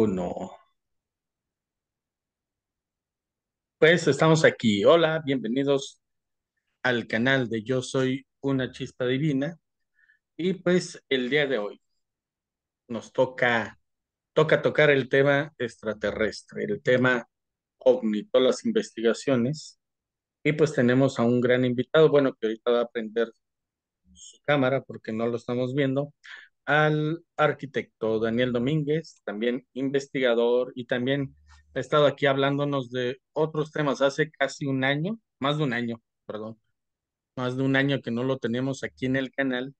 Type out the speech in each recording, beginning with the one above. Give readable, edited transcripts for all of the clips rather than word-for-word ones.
Uno. Pues estamos aquí. Hola, bienvenidos al canal de Yo Soy una Chispa Divina. Y pues el día de hoy nos toca tocar el tema extraterrestre, el tema ovni, todas las investigaciones. Y pues tenemos a un gran invitado, bueno, que ahorita va a prender su cámara porque no lo estamos viendo, al arquitecto Daniel Domínguez, también investigador y también ha estado aquí hablándonos de otros temas hace casi un año, más de un año, perdón, más de un año que no lo tenemos aquí en el canal,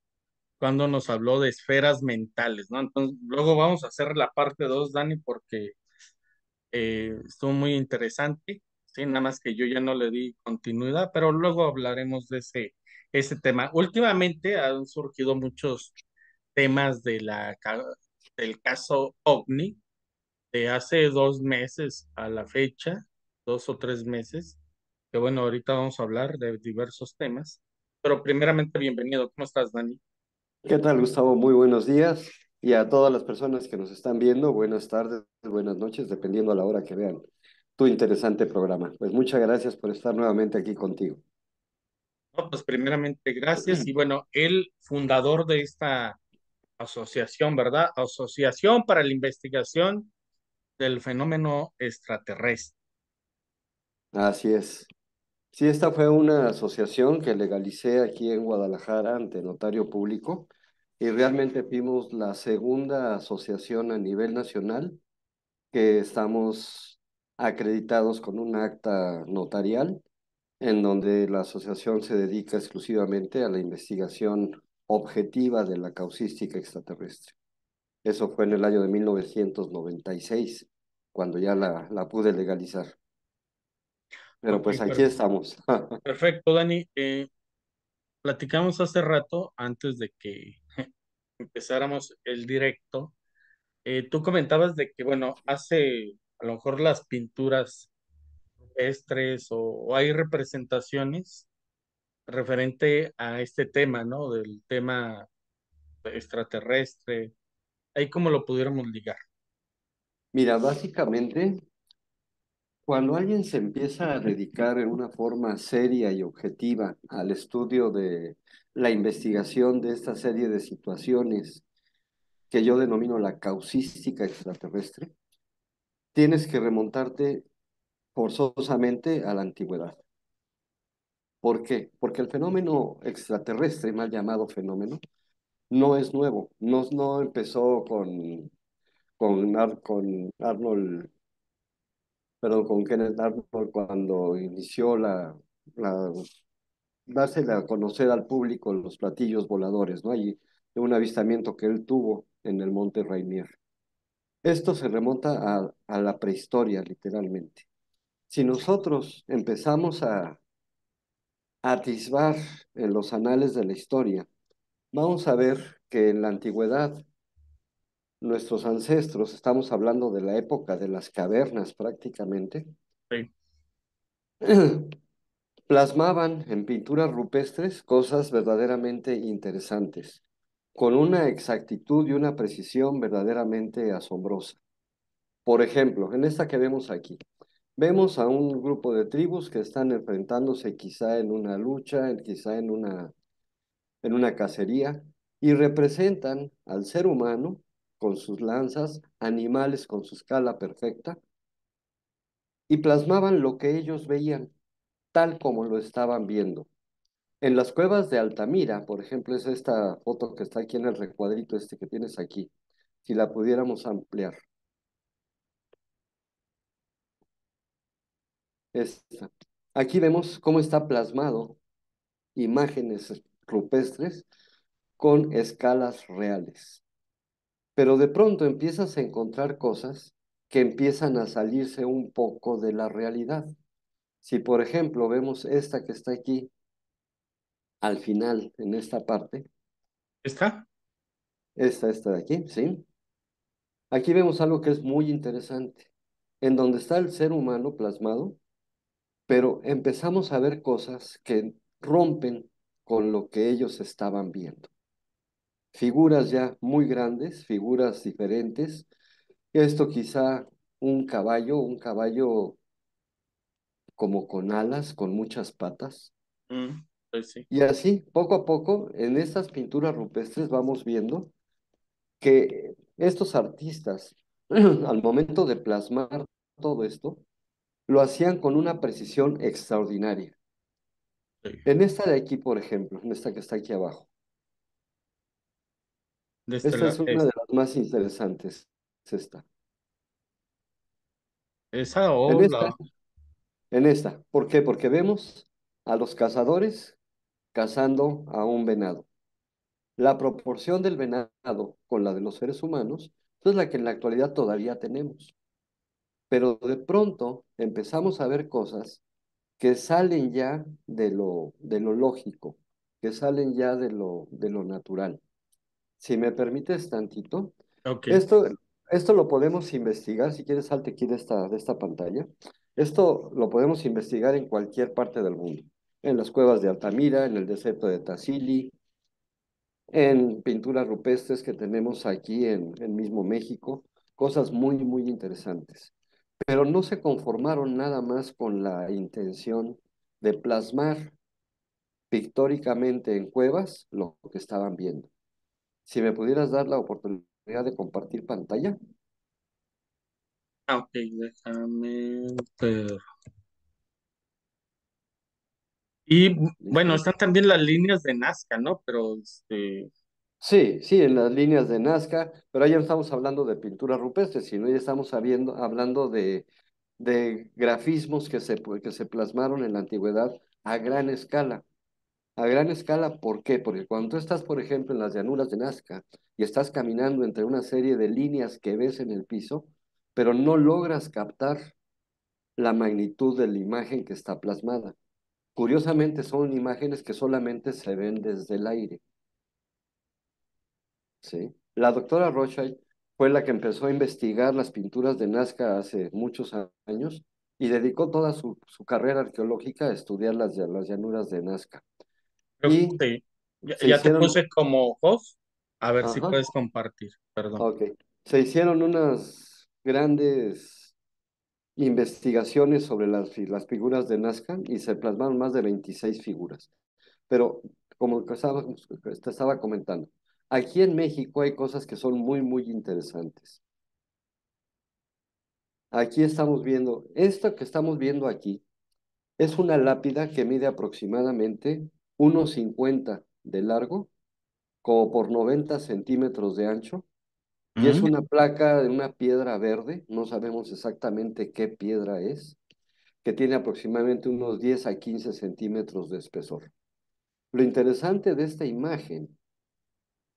cuando nos habló de esferas mentales, ¿no? Entonces, luego vamos a hacer la parte 2 Dani, porque estuvo muy interesante, sí, nada más que yo ya no le di continuidad, pero luego hablaremos de ese tema. Últimamente han surgido muchos temas del caso OVNI de hace 2 meses a la fecha, 2 o 3 meses, que bueno, ahorita vamos a hablar de diversos temas, pero primeramente bienvenido, ¿cómo estás, Dani? ¿Qué tal, Gustavo? Muy buenos días. Y a todas las personas que nos están viendo, buenas tardes, buenas noches, dependiendo a la hora que vean tu interesante programa. Pues muchas gracias por estar nuevamente aquí contigo. No, pues primeramente gracias y bueno, el fundador de esta asociación, ¿verdad? Asociación para la Investigación del Fenómeno Extraterrestre. Así es. Sí, esta fue una asociación que legalicé aquí en Guadalajara ante notario público y realmente fuimos la segunda asociación a nivel nacional que estamos acreditados con un acta notarial en donde la asociación se dedica exclusivamente a la investigación objetiva de la causística extraterrestre. Eso fue en el año de 1996, cuando ya la pude legalizar. Pero Ok, pues aquí estamos. perfecto, Dani. Platicamos hace rato, antes de que empezáramos el directo, tú comentabas de que, bueno, hace a lo mejor las pinturas rupestres o hay representaciones referente a este tema, ¿no? Del tema extraterrestre. Ahí cómo lo pudiéramos ligar. Mira, básicamente, cuando alguien se empieza a dedicar en una forma seria y objetiva al estudio de la investigación de esta serie de situaciones que yo denomino la causística extraterrestre, tienes que remontarte forzosamente a la antigüedad. ¿Por qué? Porque el fenómeno extraterrestre, mal llamado fenómeno, no es nuevo. No empezó con Arnold, perdón, con Kenneth Arnold cuando inició la dársela a conocer al público los platillos voladores, ¿no? Y de un avistamiento que él tuvo en el Monte Rainier. Esto se remonta a la prehistoria, literalmente. Si nosotros empezamos a atisbar en los anales de la historia, vamos a ver que en la antigüedad nuestros ancestros, estamos hablando de la época de las cavernas prácticamente, Sí. plasmaban en pinturas rupestres cosas verdaderamente interesantes, con una exactitud y una precisión verdaderamente asombrosa. Por ejemplo, en esta que vemos aquí, vemos a un grupo de tribus que están enfrentándose quizá en una lucha, quizá en una cacería, y representan al ser humano con sus lanzas, animales con su escala perfecta, y plasmaban lo que ellos veían, tal como lo estaban viendo. En las cuevas de Altamira, por ejemplo, es esta foto que está aquí en el recuadrito este que tienes aquí, si la pudiéramos ampliar. Esta. Aquí vemos cómo está plasmado imágenes rupestres con escalas reales. Pero de pronto empiezas a encontrar cosas que empiezan a salirse un poco de la realidad. Si, por ejemplo, vemos esta que está aquí al final, en esta parte, ¿Está? esta de aquí, ¿sí? Aquí vemos algo que es muy interesante, en donde está el ser humano plasmado, pero empezamos a ver cosas que rompen con lo que ellos estaban viendo. Figuras ya muy grandes, figuras diferentes, Esto quizá un caballo como con alas, con muchas patas. Pues sí. Y así, poco a poco, en estas pinturas rupestres vamos viendo que estos artistas, al momento de plasmar todo esto, lo hacían con una precisión extraordinaria. Sí. En esta de aquí, por ejemplo, en esta que está aquí abajo, De este esta lado, es una de las más interesantes, es esta. esa En esta, ola. en esta. ¿Por qué? Porque vemos a los cazadores cazando a un venado. La proporción del venado con la de los seres humanos es la que en la actualidad todavía tenemos. Pero de pronto empezamos a ver cosas que salen ya de lo lógico, que salen ya de lo natural. Si me permites tantito, Ok. esto, esto lo podemos investigar, si quieres salte aquí de esta pantalla. Esto lo podemos investigar en cualquier parte del mundo, en las cuevas de Altamira, en el desierto de Tassili, en pinturas rupestres que tenemos aquí en mismo México, cosas muy, muy interesantes. Pero no se conformaron nada más con la intención de plasmar pictóricamente en cuevas lo que estaban viendo. Si me pudieras dar la oportunidad de compartir pantalla. Ok, déjame ver. Y bueno, ¿Listo? están también las líneas de Nazca, ¿no? Pero Sí, sí, en las líneas de Nazca, pero ahí ya no estamos hablando de pintura rupestre, sino ya estamos hablando de grafismos que se plasmaron en la antigüedad a gran escala. A gran escala, ¿por qué? Porque cuando tú estás, por ejemplo, en las llanuras de Nazca y estás caminando entre una serie de líneas que ves en el piso, pero no logras captar la magnitud de la imagen que está plasmada. Curiosamente, son imágenes que solamente se ven desde el aire, ¿sí? La doctora Rothschild fue la que empezó a investigar las pinturas de Nazca hace muchos años y dedicó toda su carrera arqueológica a estudiar las llanuras de Nazca. creo que Y sí. Ya, se ya te hicieron, puse como host. A ver si ajá, puedes compartir. Perdón. ok, se hicieron unas grandes investigaciones sobre las figuras de Nazca y se plasmaron más de 26 figuras. Pero como te estaba comentando, aquí en México hay cosas que son muy, muy interesantes. Aquí estamos viendo, esto que estamos viendo aquí es una lápida que mide aproximadamente 1,50 de largo, como por 90 centímetros de ancho, y es Mm, una placa de una piedra verde, no sabemos exactamente qué piedra es, que tiene aproximadamente unos 10 a 15 centímetros de espesor. Lo interesante de esta imagen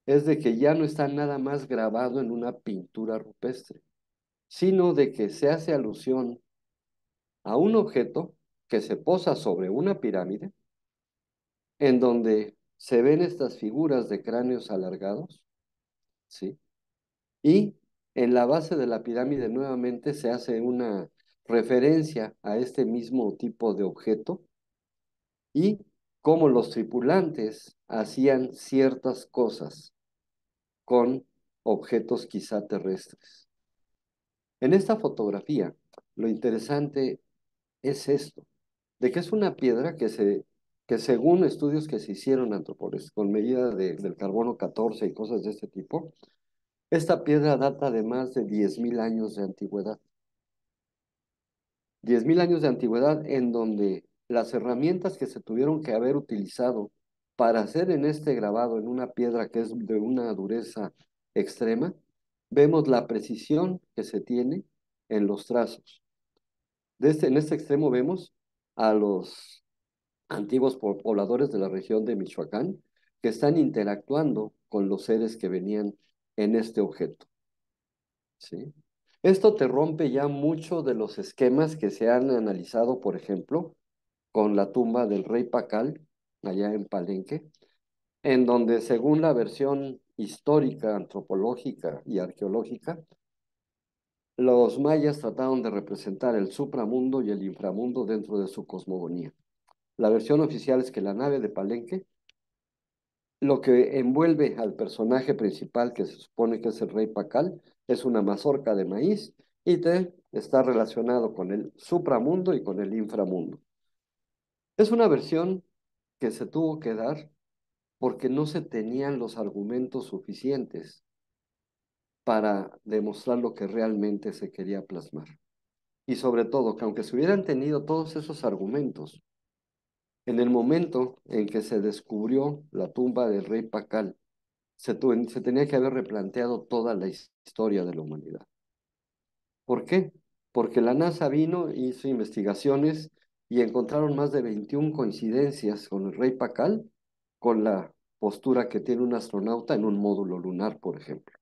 es de que ya no está nada más grabado en una pintura rupestre, sino de que se hace alusión a un objeto que se posa sobre una pirámide, en donde se ven estas figuras de cráneos alargados, ¿sí? Y en la base de la pirámide nuevamente se hace una referencia a este mismo tipo de objeto y cómo los tripulantes hacían ciertas cosas con objetos quizá terrestres. En esta fotografía, lo interesante es esto, de que es una piedra que según estudios que se hicieron con medida del carbono 14 y cosas de este tipo, esta piedra data de más de 10.000 años de antigüedad. 10.000 años de antigüedad en donde las herramientas que se tuvieron que haber utilizado para hacer en este grabado en una piedra que es de una dureza extrema, vemos la precisión que se tiene en los trazos. En este extremo vemos a los antiguos pobladores de la región de Michoacán que están interactuando con los seres que venían en este objeto, ¿sí? Esto te rompe ya mucho de los esquemas que se han analizado, por ejemplo, con la tumba del rey Pacal, allá en Palenque, en donde según la versión histórica, antropológica y arqueológica, los mayas trataron de representar el supramundo y el inframundo dentro de su cosmogonía. La versión oficial es que la nave de Palenque, lo que envuelve al personaje principal, que se supone que es el rey Pacal, es una mazorca de maíz y te está relacionado con el supramundo y con el inframundo. Es una versión que se tuvo que dar porque no se tenían los argumentos suficientes para demostrar lo que realmente se quería plasmar. Y sobre todo, que aunque se hubieran tenido todos esos argumentos, en el momento en que se descubrió la tumba del rey Pacal, se tenía que haber replanteado toda la historia de la humanidad. ¿Por qué? Porque la NASA vino, hizo investigaciones y encontraron más de 21 coincidencias con el rey Pacal, con la postura que tiene un astronauta en un módulo lunar, por ejemplo.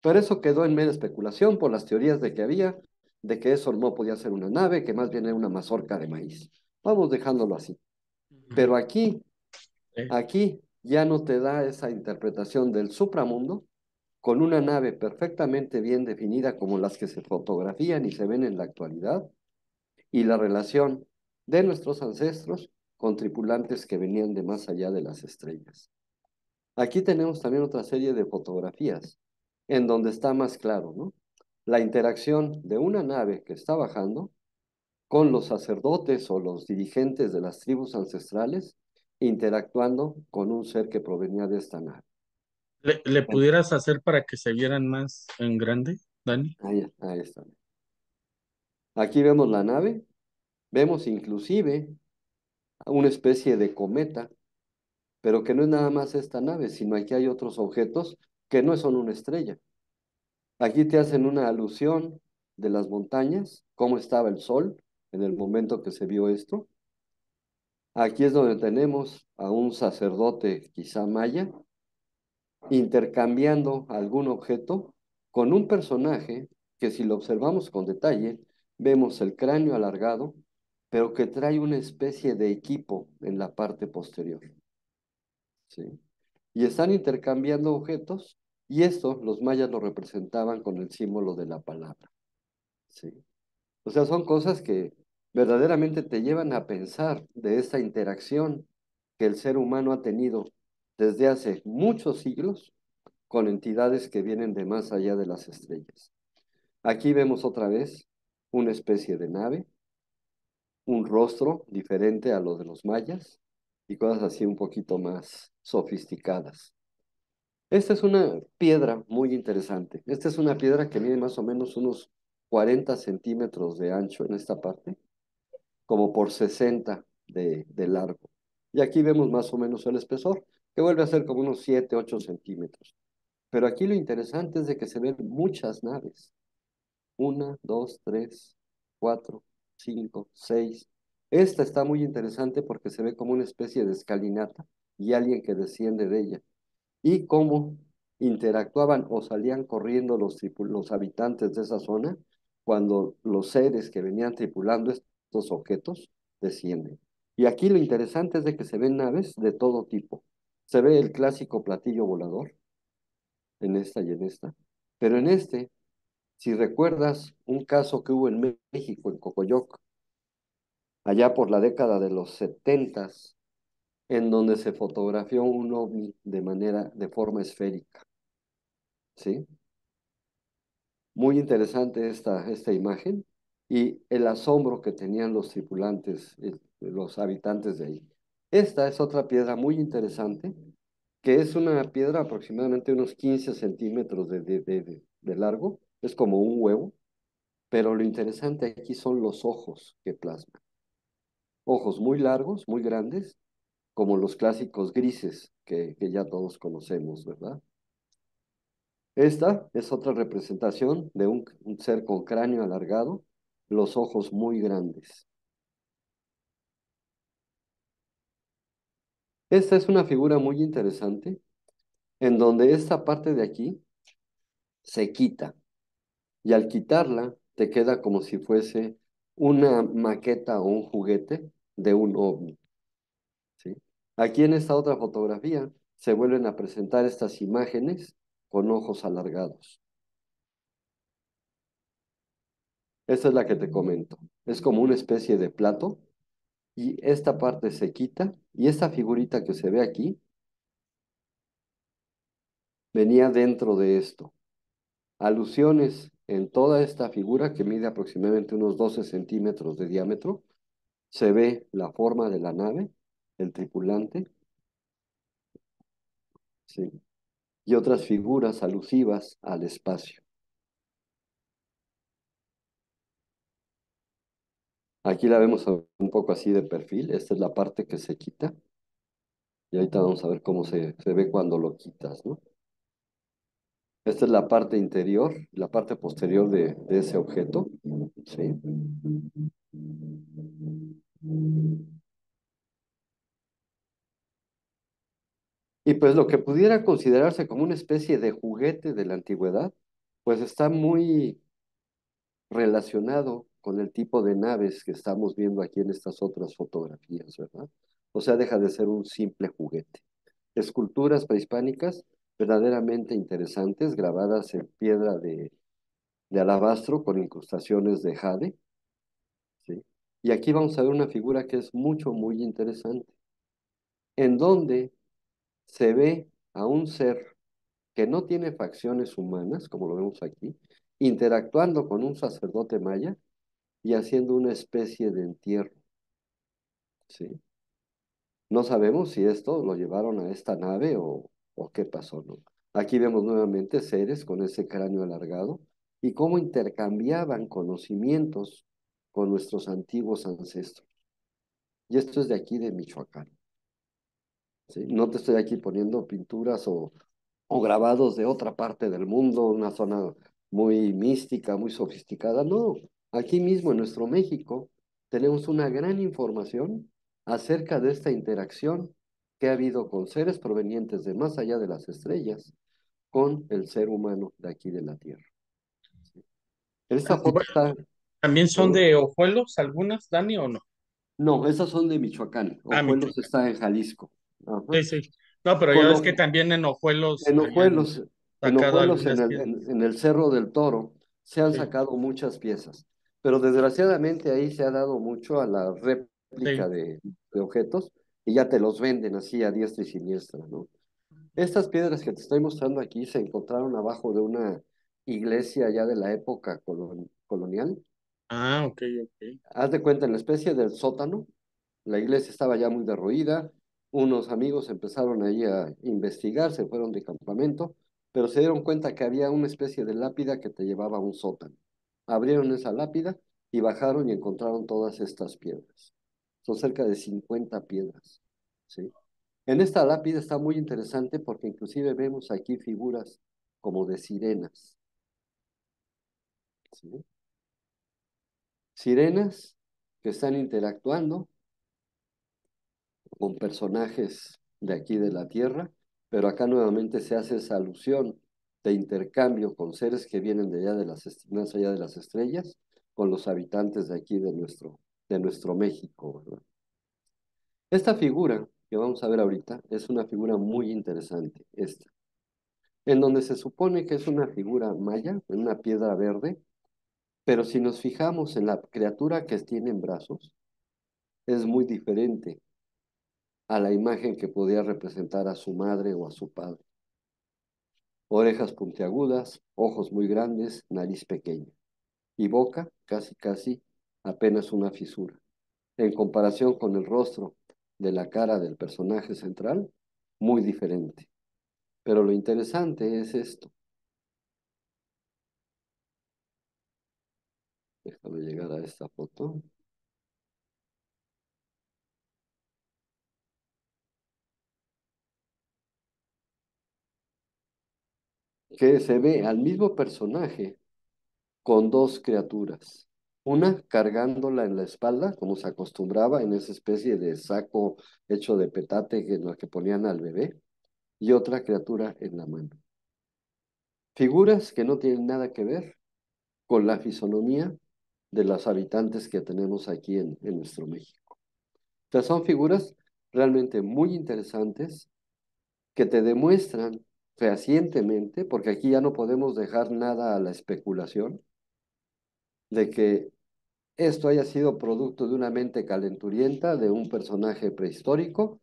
Pero eso quedó en mera especulación por las teorías de que había, de que eso no podía ser una nave, que más bien era una mazorca de maíz. Vamos dejándolo así. Ujú. Pero aquí, Sí. aquí ya no te da esa interpretación del supramundo con una nave perfectamente bien definida como las que se fotografían y se ven en la actualidad, y la relación de nuestros ancestros con tripulantes que venían de más allá de las estrellas. Aquí tenemos también otra serie de fotografías en donde está más claro, ¿no? La interacción de una nave que está bajando con los sacerdotes o los dirigentes de las tribus ancestrales interactuando con un ser que provenía de esta nave. ¿Le Bien. pudieras hacer para que se vieran más en grande, Dani? Ahí está. Aquí vemos la nave, vemos inclusive una especie de cometa, pero que no es nada más esta nave, sino aquí hay otros objetos que no son una estrella. Aquí te hacen una alusión de las montañas, cómo estaba el sol en el momento que se vio esto. Aquí es donde tenemos a un sacerdote, quizá maya, intercambiando algún objeto con un personaje que si lo observamos con detalle, vemos el cráneo alargado, pero que trae una especie de equipo en la parte posterior. ¿Sí? Y están intercambiando objetos y esto los mayas lo representaban con el símbolo de la palabra. ¿Sí? O sea, son cosas que verdaderamente te llevan a pensar de esta interacción que el ser humano ha tenido desde hace muchos siglos con entidades que vienen de más allá de las estrellas. Aquí vemos otra vez una especie de nave, un rostro diferente a lo de los mayas y cosas así un poquito más sofisticadas. Esta es una piedra muy interesante. Esta es una piedra que mide más o menos unos 40 centímetros de ancho en esta parte, como por 60 de largo. Y aquí vemos más o menos el espesor, que vuelve a ser como unos 7, 8 centímetros. Pero aquí lo interesante es de que se ven muchas naves. Una, dos, tres, cuatro, cinco, seis. Esta está muy interesante porque se ve como una especie de escalinata y alguien que desciende de ella y cómo interactuaban o salían corriendo los habitantes de esa zona cuando los seres que venían tripulando estos objetos descienden. Y aquí lo interesante es de que se ven naves de todo tipo. Se ve el clásico platillo volador en esta y en esta, pero en este, si recuerdas un caso que hubo en México, en Cocoyoc, allá por la década de los setentas, en donde se fotografió un ovni de forma esférica, ¿sí? Muy interesante esta imagen y el asombro que tenían los tripulantes, los habitantes de ahí. Esta es otra piedra muy interesante, que es una piedra aproximadamente unos 15 centímetros de largo, es como un huevo, pero lo interesante aquí son los ojos que plasman. Ojos muy largos, muy grandes, como los clásicos grises que ya todos conocemos, ¿verdad? Esta es otra representación de un ser con cráneo alargado, los ojos muy grandes. Esta es una figura muy interesante, en donde esta parte de aquí se quita, y al quitarla te queda como si fuese una maqueta o un juguete de un ovni, ¿sí? Aquí en esta otra fotografía se vuelven a presentar estas imágenes con ojos alargados. Esta es la que te comento. Es como una especie de plato y esta parte se quita y esta figurita que se ve aquí venía dentro de esto. Alusiones en toda esta figura que mide aproximadamente unos 12 centímetros de diámetro. Se ve la forma de la nave, el tripulante, ¿sí? Y otras figuras alusivas al espacio. Aquí la vemos un poco así de perfil. Esta es la parte que se quita. Y ahorita vamos a ver cómo se ve cuando lo quitas, ¿no? Esta es la parte interior, la parte posterior de ese objeto, ¿sí? Y pues lo que pudiera considerarse como una especie de juguete de la antigüedad, pues está muy relacionado con el tipo de naves que estamos viendo aquí en estas otras fotografías, ¿verdad? O sea, deja de ser un simple juguete. Esculturas prehispánicas verdaderamente interesantes, grabadas en piedra de alabastro con incrustaciones de jade, ¿sí? Y aquí vamos a ver una figura que es muy interesante, en donde se ve a un ser que no tiene facciones humanas, como lo vemos aquí, interactuando con un sacerdote maya y haciendo una especie de entierro, ¿sí? No sabemos si esto lo llevaron a esta nave o qué pasó, ¿no? Aquí vemos nuevamente seres con ese cráneo alargado y cómo intercambiaban conocimientos con nuestros antiguos ancestros. Y esto es de aquí de Michoacán, ¿sí? No te estoy aquí poniendo pinturas o grabados de otra parte del mundo, una zona muy mística, muy sofisticada. No, aquí mismo en nuestro México tenemos una gran información acerca de esta interacción que ha habido con seres provenientes de más allá de las estrellas, con el ser humano de aquí de la Tierra. En esta foto Bueno, está, ¿también son perdón, de hojuelos algunas, Dani, o no? no, esas son de Michoacán. Ah, Ojuelos Michoacán. está en Jalisco. Ajá. Sí, sí. No, pero ya Con, ves que también en hojuelos En habían Ojuelos, en sacado Ojuelos, algunas piezas. en el Cerro del Toro, se han Sí, sacado muchas piezas, pero desgraciadamente ahí se ha dado mucho a la réplica sí. de objetos y ya te los venden así a diestra y siniestra, ¿no? Estas piedras que te estoy mostrando aquí se encontraron abajo de una iglesia ya de la época colonial. Ah, ok, ok. Haz de cuenta, en la especie del sótano, la iglesia estaba ya muy derruida, unos amigos empezaron ahí a investigar, se fueron de campamento, pero se dieron cuenta que había una especie de lápida que te llevaba a un sótano. Abrieron esa lápida y bajaron y encontraron todas estas piedras. Son cerca de 50 piedras, ¿sí? En esta lápida está muy interesante porque inclusive vemos aquí figuras como de sirenas, ¿sí? Sirenas que están interactuando con personajes de aquí de la Tierra, pero acá nuevamente se hace esa alusión de intercambio con seres que vienen de allá de más allá de las estrellas, con los habitantes de aquí de nuestro México, ¿verdad? Esta figura que vamos a ver ahorita es una figura muy interesante, esta, en donde se supone que es una figura maya, en una piedra verde, pero si nos fijamos en la criatura que tiene en brazos, es muy diferente a la imagen que podía representar a su madre o a su padre. Orejas puntiagudas, ojos muy grandes, nariz pequeña y boca casi apenas una fisura. En comparación con el rostro de la cara del personaje central, muy diferente. Pero lo interesante es esto. Déjame llegar a esta foto. Que se ve al mismo personaje con dos criaturas. Una cargándola en la espalda, como se acostumbraba en esa especie de saco hecho de petate en el que ponían al bebé, y otra criatura en la mano. Figuras que no tienen nada que ver con la fisonomía de los habitantes que tenemos aquí en nuestro México. O sea, son figuras realmente muy interesantes que te demuestran fehacientemente, porque aquí ya no podemos dejar nada a la especulación, de que esto haya sido producto de una mente calenturienta, de un personaje prehistórico,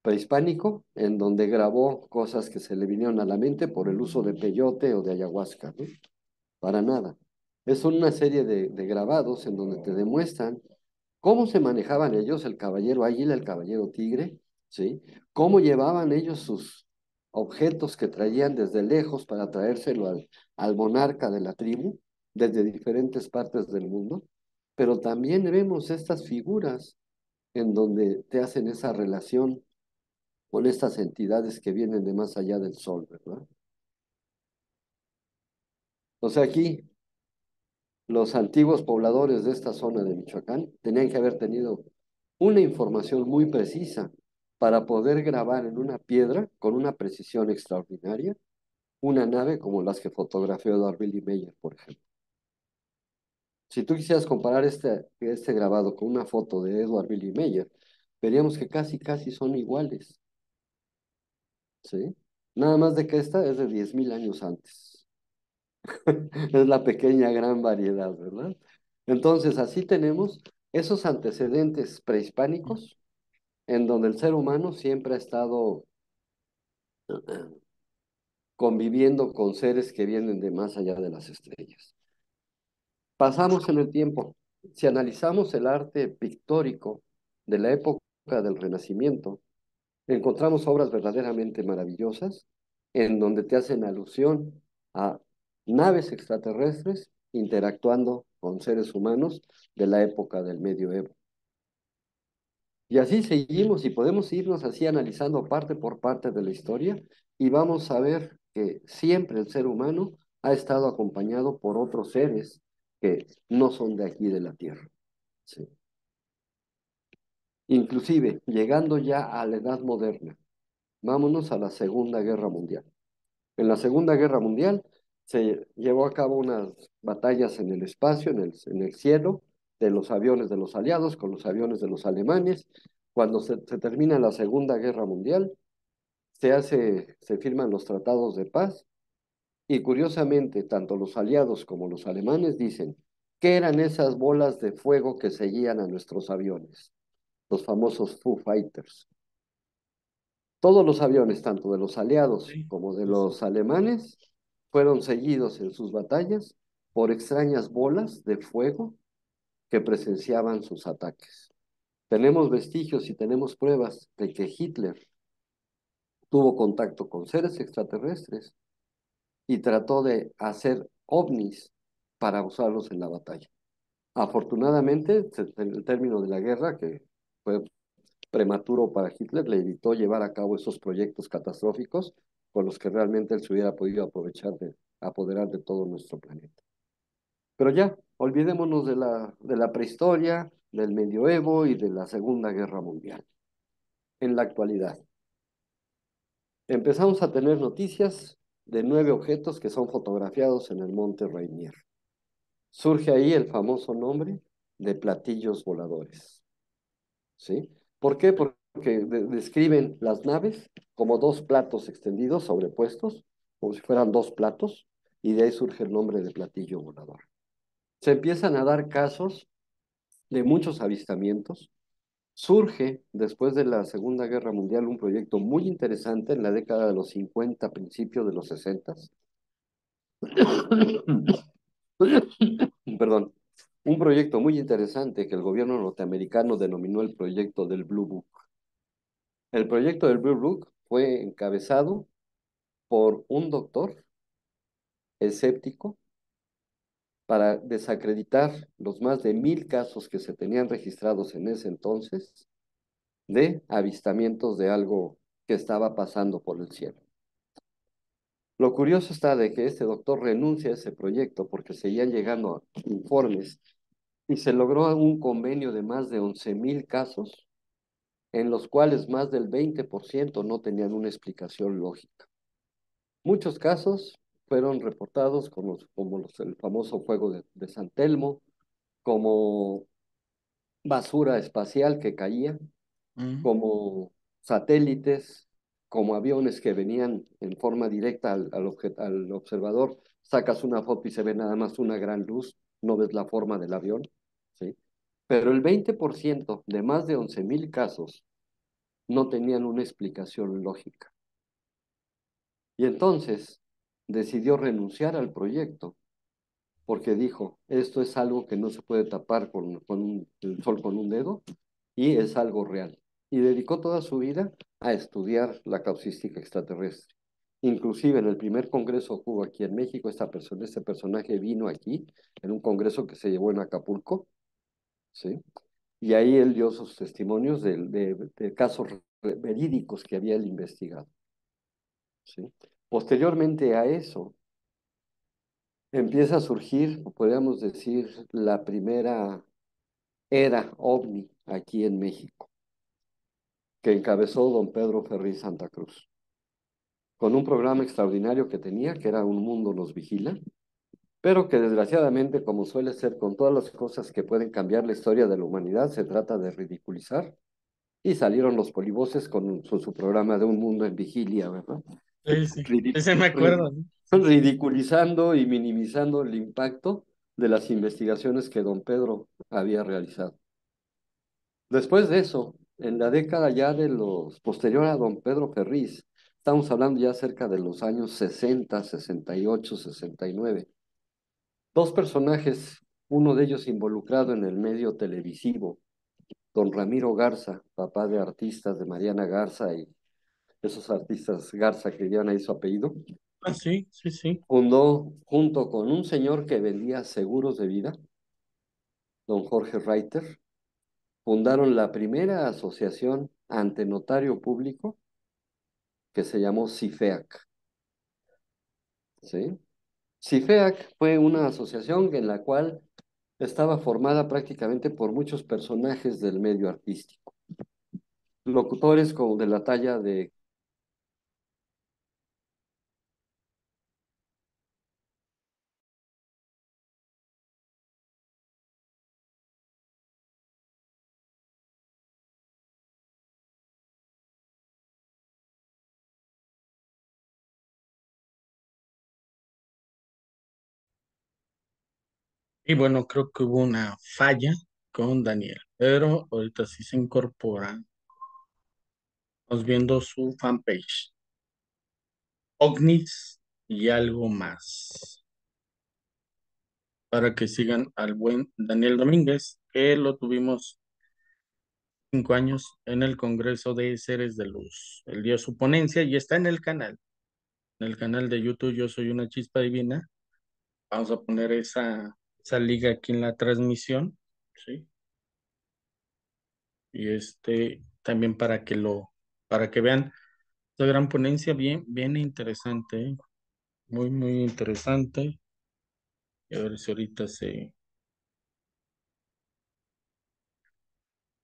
prehispánico, en donde grabó cosas que se le vinieron a la mente por el uso de peyote o de ayahuasca, ¿no? Para nada. Es una serie de grabados en donde te demuestran cómo se manejaban ellos, el caballero águila, el caballero tigre, ¿sí? Cómo llevaban ellos sus objetos que traían desde lejos para traérselo al monarca de la tribu, desde diferentes partes del mundo. Pero también vemos estas figuras en donde te hacen esa relación con estas entidades que vienen de más allá del sol, ¿verdad? O sea, aquí los antiguos pobladores de esta zona de Michoacán tenían que haber tenido una información muy precisa para poder grabar en una piedra con una precisión extraordinaria una nave como las que fotografió Edward Billy Mayer, por ejemplo. Si tú quisieras comparar este grabado con una foto de Edward Billy Mayer, veríamos que casi, casi son iguales, ¿sí? Nada más de que esta es de 10,000 años antes. Es la pequeña gran variedad, ¿verdad? Entonces, así tenemos esos antecedentes prehispánicos en donde el ser humano siempre ha estado conviviendo con seres que vienen de más allá de las estrellas. Pasamos en el tiempo. Si analizamos el arte pictórico de la época del Renacimiento, encontramos obras verdaderamente maravillosas en donde te hacen alusión a naves extraterrestres interactuando con seres humanos de la época del medioevo. Y así seguimos y podemos irnos así analizando parte por parte de la historia y vamos a ver que siempre el ser humano ha estado acompañado por otros seres que no son de aquí de la Tierra. Sí. Inclusive, llegando ya a la edad moderna, vámonos a la Segunda Guerra Mundial. En la Segunda Guerra Mundial se llevó a cabo unas batallas en el espacio, en el cielo, de los aviones de los aliados con los aviones de los alemanes. Cuando se termina la Segunda Guerra Mundial, se firman los tratados de paz y curiosamente, tanto los aliados como los alemanes dicen, ¿qué eran esas bolas de fuego que seguían a nuestros aviones? Los famosos Foo Fighters. Todos los aviones, tanto de los aliados Sí, como de sí, sí. los alemanes, fueron seguidos en sus batallas por extrañas bolas de fuego que presenciaban sus ataques. Tenemos vestigios y tenemos pruebas de que Hitler tuvo contacto con seres extraterrestres y trató de hacer ovnis para usarlos en la batalla. Afortunadamente, el término de la guerra, que fue prematuro para Hitler, le evitó llevar a cabo esos proyectos catastróficos con los que realmente él se hubiera podido apoderar de todo nuestro planeta. Pero ya, olvidémonos de la prehistoria, del medioevo y de la Segunda Guerra Mundial. En la actualidad, empezamos a tener noticias de 9 objetos que son fotografiados en el Monte Rainier. Surge ahí el famoso nombre de platillos voladores. ¿Sí? ¿Por qué? Porque describen las naves como dos platos extendidos, sobrepuestos, como si fueran dos platos, y de ahí surge el nombre de platillo volador. Se empiezan a dar casos de muchos avistamientos. Surge, después de la Segunda Guerra Mundial, un proyecto muy interesante en la década de los 50, principios de los 60. Perdón, un proyecto muy interesante que el gobierno norteamericano denominó el proyecto del Blue Book. El proyecto del Blue Book fue encabezado por un doctor escéptico para desacreditar los más de 1,000 casos que se tenían registrados en ese entonces de avistamientos de algo que estaba pasando por el cielo. Lo curioso está de que este doctor renuncia a ese proyecto porque seguían llegando informes y se logró un convenio de más de 11,000 casos en los cuales más del 20% no tenían una explicación lógica. Muchos casos fueron reportados el famoso fuego de San Telmo, como basura espacial que caía, Mm. como satélites, como aviones que venían en forma directa al observador. Sacas una foto y se ve nada más una gran luz, no ves la forma del avión, ¿sí? Pero el 20% de más de 11,000 casos no tenían una explicación lógica. Y entonces decidió renunciar al proyecto porque dijo, esto es algo que no se puede tapar el sol con un dedo y es algo real. Y dedicó toda su vida a estudiar la causística extraterrestre. Inclusive en el primer congreso que hubo aquí en México, este personaje vino aquí en un congreso que se llevó en Acapulco, ¿sí? Y ahí él dio sus testimonios de casos verídicos que había él investigado, ¿sí? Posteriormente a eso, empieza a surgir, podríamos decir, la primera era ovni aquí en México, que encabezó don Pedro Ferriz Santa Cruz, con un programa extraordinario que tenía, que era Un Mundo Nos Vigila, pero que desgraciadamente, como suele ser con todas las cosas que pueden cambiar la historia de la humanidad, se trata de ridiculizar, y salieron los polivoces con su programa de Un Mundo en Vigilia, ¿verdad? Sí, sí. Ridi- Ese me acuerdo, ¿no? Sí, sí. ridiculizando y minimizando el impacto de las investigaciones que don Pedro había realizado. Después de eso, en la década ya de los posterior a don Pedro Ferriz, estamos hablando ya cerca de los años 60, 68, 69, dos personajes, uno de ellos involucrado en el medio televisivo, don Ramiro Garza, papá de artistas de Mariana Garza y esos artistas Garza que llevan ahí su apellido, Ah, sí, sí, sí. fundó junto con un señor que vendía seguros de vida, don Jorge Reiter, fundaron la primera asociación ante notario público que se llamó CIFEAC, ¿sí? CIFEAC fue una asociación en la cual estaba formada prácticamente por muchos personajes del medio artístico, locutores como de la talla de Y bueno, creo que hubo una falla con Daniel, pero ahorita sí se incorpora. Estamos viendo su fanpage, OVNIs y algo más, para que sigan al buen Daniel Domínguez, que lo tuvimos 5 años en el Congreso de Seres de Luz. Él dio su ponencia y está en el canal de YouTube Yo Soy una Chispa Divina. Vamos a poner esa liga aquí en la transmisión, ¿sí? Y también para que vean esta gran ponencia bien, bien interesante, ¿eh? Muy, muy interesante. Y a ver si ahorita se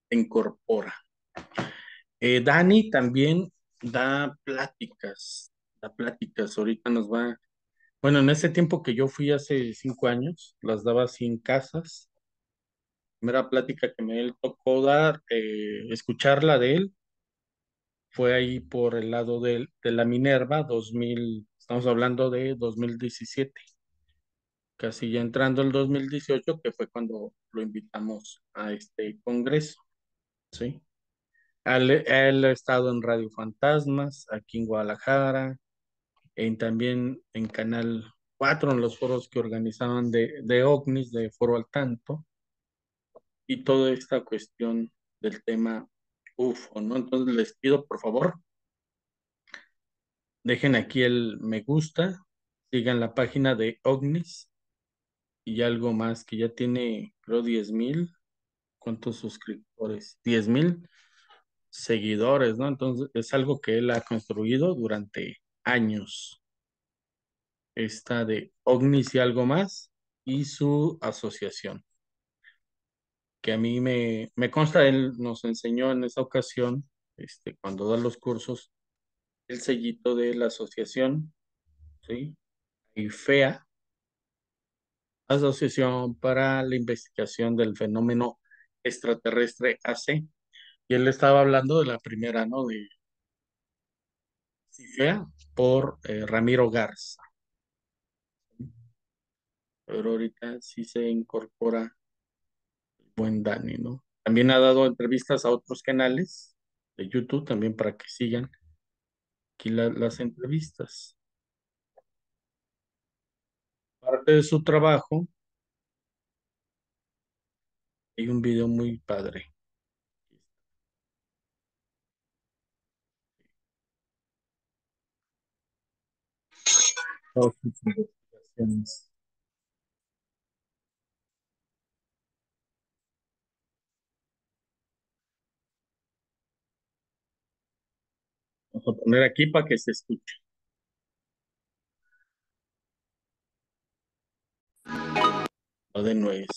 incorpora. Dani también da pláticas. Ahorita nos va, bueno, en ese tiempo que yo fui hace 5 años, las daba así en casas. Primera plática que me tocó dar, escucharla de él, fue ahí por el lado de la Minerva, 2000, estamos hablando de 2017, casi ya entrando el 2018, que fue cuando lo invitamos a este congreso, ¿sí? Él ha estado en Radio Fantasmas, aquí en Guadalajara, también en Canal 4 en los foros que organizaban de OVNIs, de Foro al Tanto, y toda esta cuestión del tema UFO, ¿no? Entonces les pido, por favor, dejen aquí el me gusta, sigan la página de OVNIs y algo más que ya tiene, creo, 10,000. ¿Cuántos suscriptores? 10,000 seguidores, ¿no? Entonces es algo que él ha construido durante años. Esta de OVNIs y algo más y su asociación, que a mí me consta, él nos enseñó en esa ocasión, cuando da los cursos, el sellito de la asociación, ¿sí? Y FEA, Asociación para la Investigación del Fenómeno Extraterrestre AC. Y él estaba hablando de la primera, ¿no? De CIFEA por Ramiro Garza. Pero ahorita sí se incorpora el buen Dani, ¿no? También ha dado entrevistas a otros canales, de YouTube también para que sigan aquí las entrevistas. Parte de su trabajo, hay un video muy padre. Todas sus investigaciones. Vamos a poner aquí para que se escuche. Lo de nuez.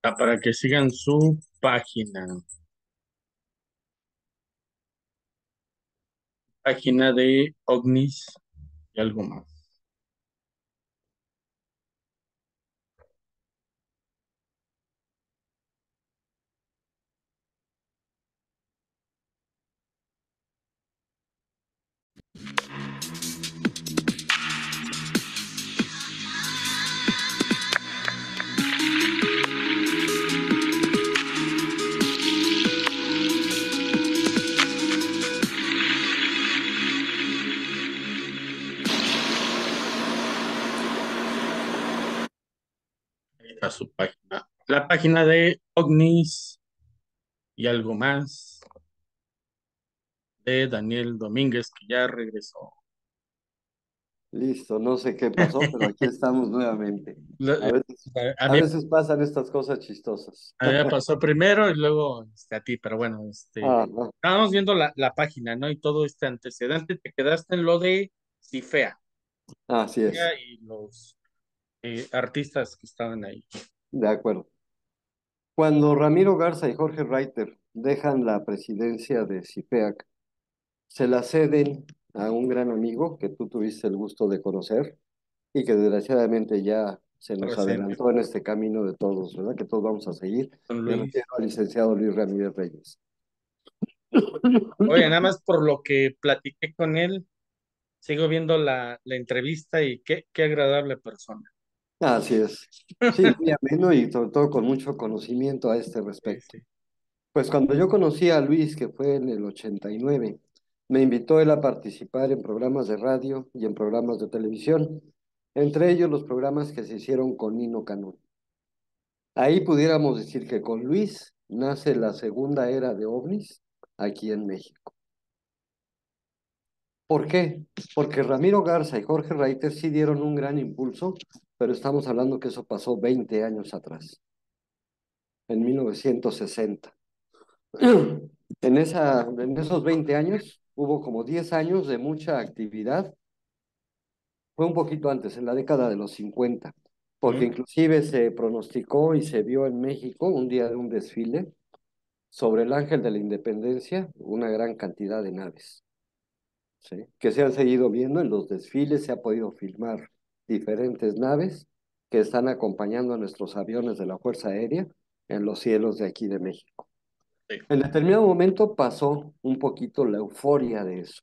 Para que sigan su página de ovnis y algo más. Ahí está su página. La página de ovnis y algo más de Daniel Domínguez, que ya regresó. Listo, no sé qué pasó, pero aquí estamos nuevamente. Lo- A eh, veces, A a mí, veces pasan estas cosas chistosas. a mí me pasó primero y luego a ti, pero bueno, Ah, no. estábamos viendo la página, ¿no? Y todo este antecedente, te quedaste en lo de Cifea, Así es, y los artistas que estaban ahí. de acuerdo. Cuando Ramiro Garza y Jorge Reiter dejan la presidencia de CIPEAC, se la ceden a un gran amigo que tú tuviste el gusto de conocer y que desgraciadamente ya se nos Presente, adelantó en este camino de todos, ¿verdad? Que todos vamos a seguir. con Me Luis. refiero al licenciado Luis Ramírez Reyes. Oye, nada más por lo que platiqué con él, sigo viendo la entrevista y qué agradable persona. Así es. Sí, muy ameno y sobre todo con mucho conocimiento a este Sí, respecto. sí. Pues cuando yo conocí a Luis, que fue en el 89, me invitó él a participar en programas de radio y en programas de televisión, entre ellos los programas que se hicieron con Nino Canún. Ahí pudiéramos decir que con Luis nace la segunda era de ovnis aquí en México. ¿Por qué? Porque Ramiro Garza y Jorge Reiter sí dieron un gran impulso, pero estamos hablando que eso pasó 20 años atrás, en 1960. En esos 20 años hubo como 10 años de mucha actividad. Fue un poquito antes, en la década de los 50, porque ¿Mm? inclusive se pronosticó y se vio en México un día de un desfile sobre el Ángel de la Independencia, una gran cantidad de naves, ¿sí? Que se han seguido viendo en los desfiles, se ha podido filmar diferentes naves que están acompañando a nuestros aviones de la Fuerza Aérea en los cielos de aquí de México. Sí. En determinado momento pasó un poquito la euforia de eso.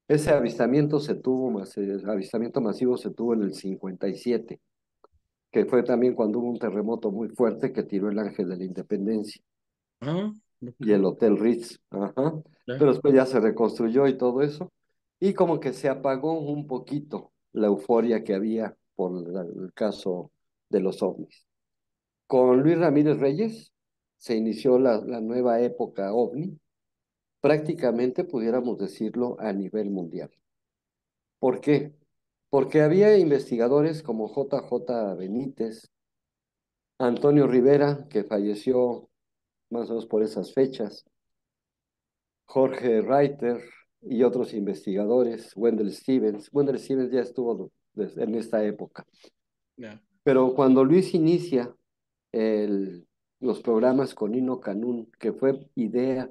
Ese avistamiento avistamiento masivo se tuvo en el 57, que fue también cuando hubo un terremoto muy fuerte que tiró el Ángel de la Independencia Ah, ok, y el Hotel Ritz. Ajá. ya. Pero después ya se reconstruyó y todo eso. Y como que se apagó un poquito la euforia que había por el caso de los ovnis. Con Luis Ramírez Reyes se inició la nueva época ovni, prácticamente pudiéramos decirlo a nivel mundial. ¿Por qué? Porque había investigadores como JJ Benítez, Antonio Rivera, que falleció más o menos por esas fechas, Jorge Reiter y otros investigadores, Wendell Stevens. Wendell Stevens ya estuvo en esta época. Ya. Pero cuando Luis inicia el- los programas con Nino Canún, que fue idea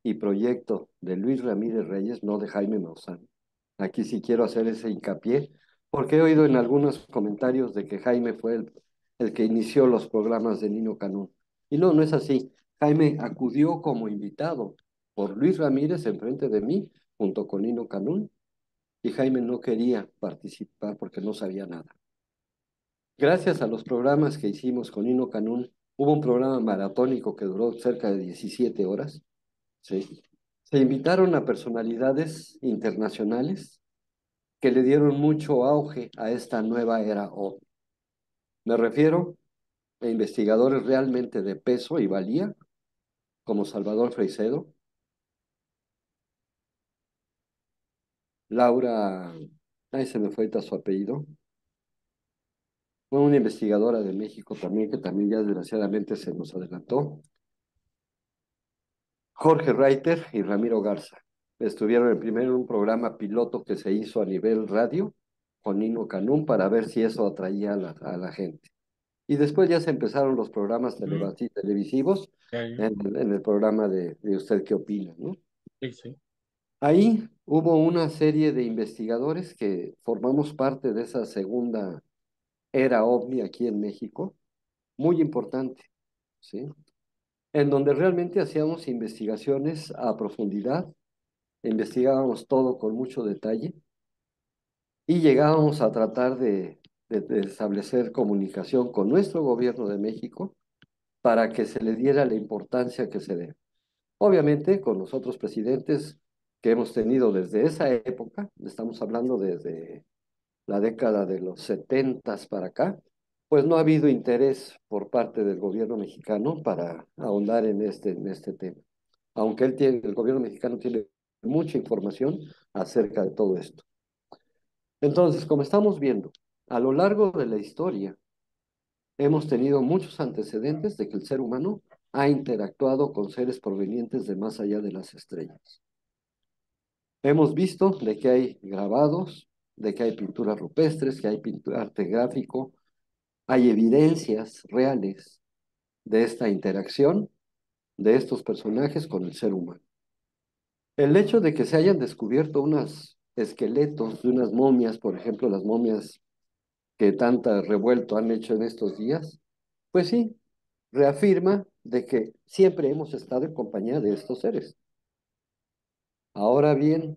y proyecto de Luis Ramírez Reyes, no de Jaime Maussan. Aquí sí quiero hacer ese hincapié, porque he oído en algunos comentarios de que Jaime fue el que inició los programas de Nino Canún. Y no, no es así. Jaime acudió como invitado por Luis Ramírez enfrente de mí, junto con Nino Canún, y Jaime no quería participar porque no sabía nada. Gracias a los programas que hicimos con Nino Canún, hubo un programa maratónico que duró cerca de 17 horas. ¿Sí? Se invitaron a personalidades internacionales que le dieron mucho auge a esta nueva era O. Me refiero a investigadores realmente de peso y valía, como Salvador Freixedo, Laura, ay, se me fue ahorita su apellido, fue una investigadora de México también, que también ya desgraciadamente se nos adelantó, Jorge Reiter y Ramiro Garza. Estuvieron primero en un programa piloto que se hizo a nivel radio con Nino Canún para ver si eso atraía a la gente. Y después ya se empezaron los programas Mm, televisivos ya, ya. en el programa de Usted qué opina, ¿no? Sí, sí. Ahí hubo una serie de investigadores que formamos parte de esa segunda era OVNI aquí en México, muy importante, ¿sí? En donde realmente hacíamos investigaciones a profundidad, investigábamos todo con mucho detalle y llegábamos a tratar de establecer comunicación con nuestro gobierno de México para que se le diera la importancia que se debe. Obviamente, con los otros presidentes que hemos tenido desde esa época, estamos hablando desde la década de los setentas para acá, pues no ha habido interés por parte del gobierno mexicano para ahondar en este tema. Aunque el gobierno mexicano tiene mucha información acerca de todo esto. Entonces, como estamos viendo, a lo largo de la historia, hemos tenido muchos antecedentes de que el ser humano ha interactuado con seres provenientes de más allá de las estrellas. Hemos visto de que hay grabados, de que hay pinturas rupestres, que hay arte gráfico, hay evidencias reales de esta interacción de estos personajes con el ser humano. El hecho de que se hayan descubierto unos esqueletos de unas momias, por ejemplo, las momias que tanta revuelto han hecho en estos días, pues sí, reafirma de que siempre hemos estado en compañía de estos seres. Ahora bien,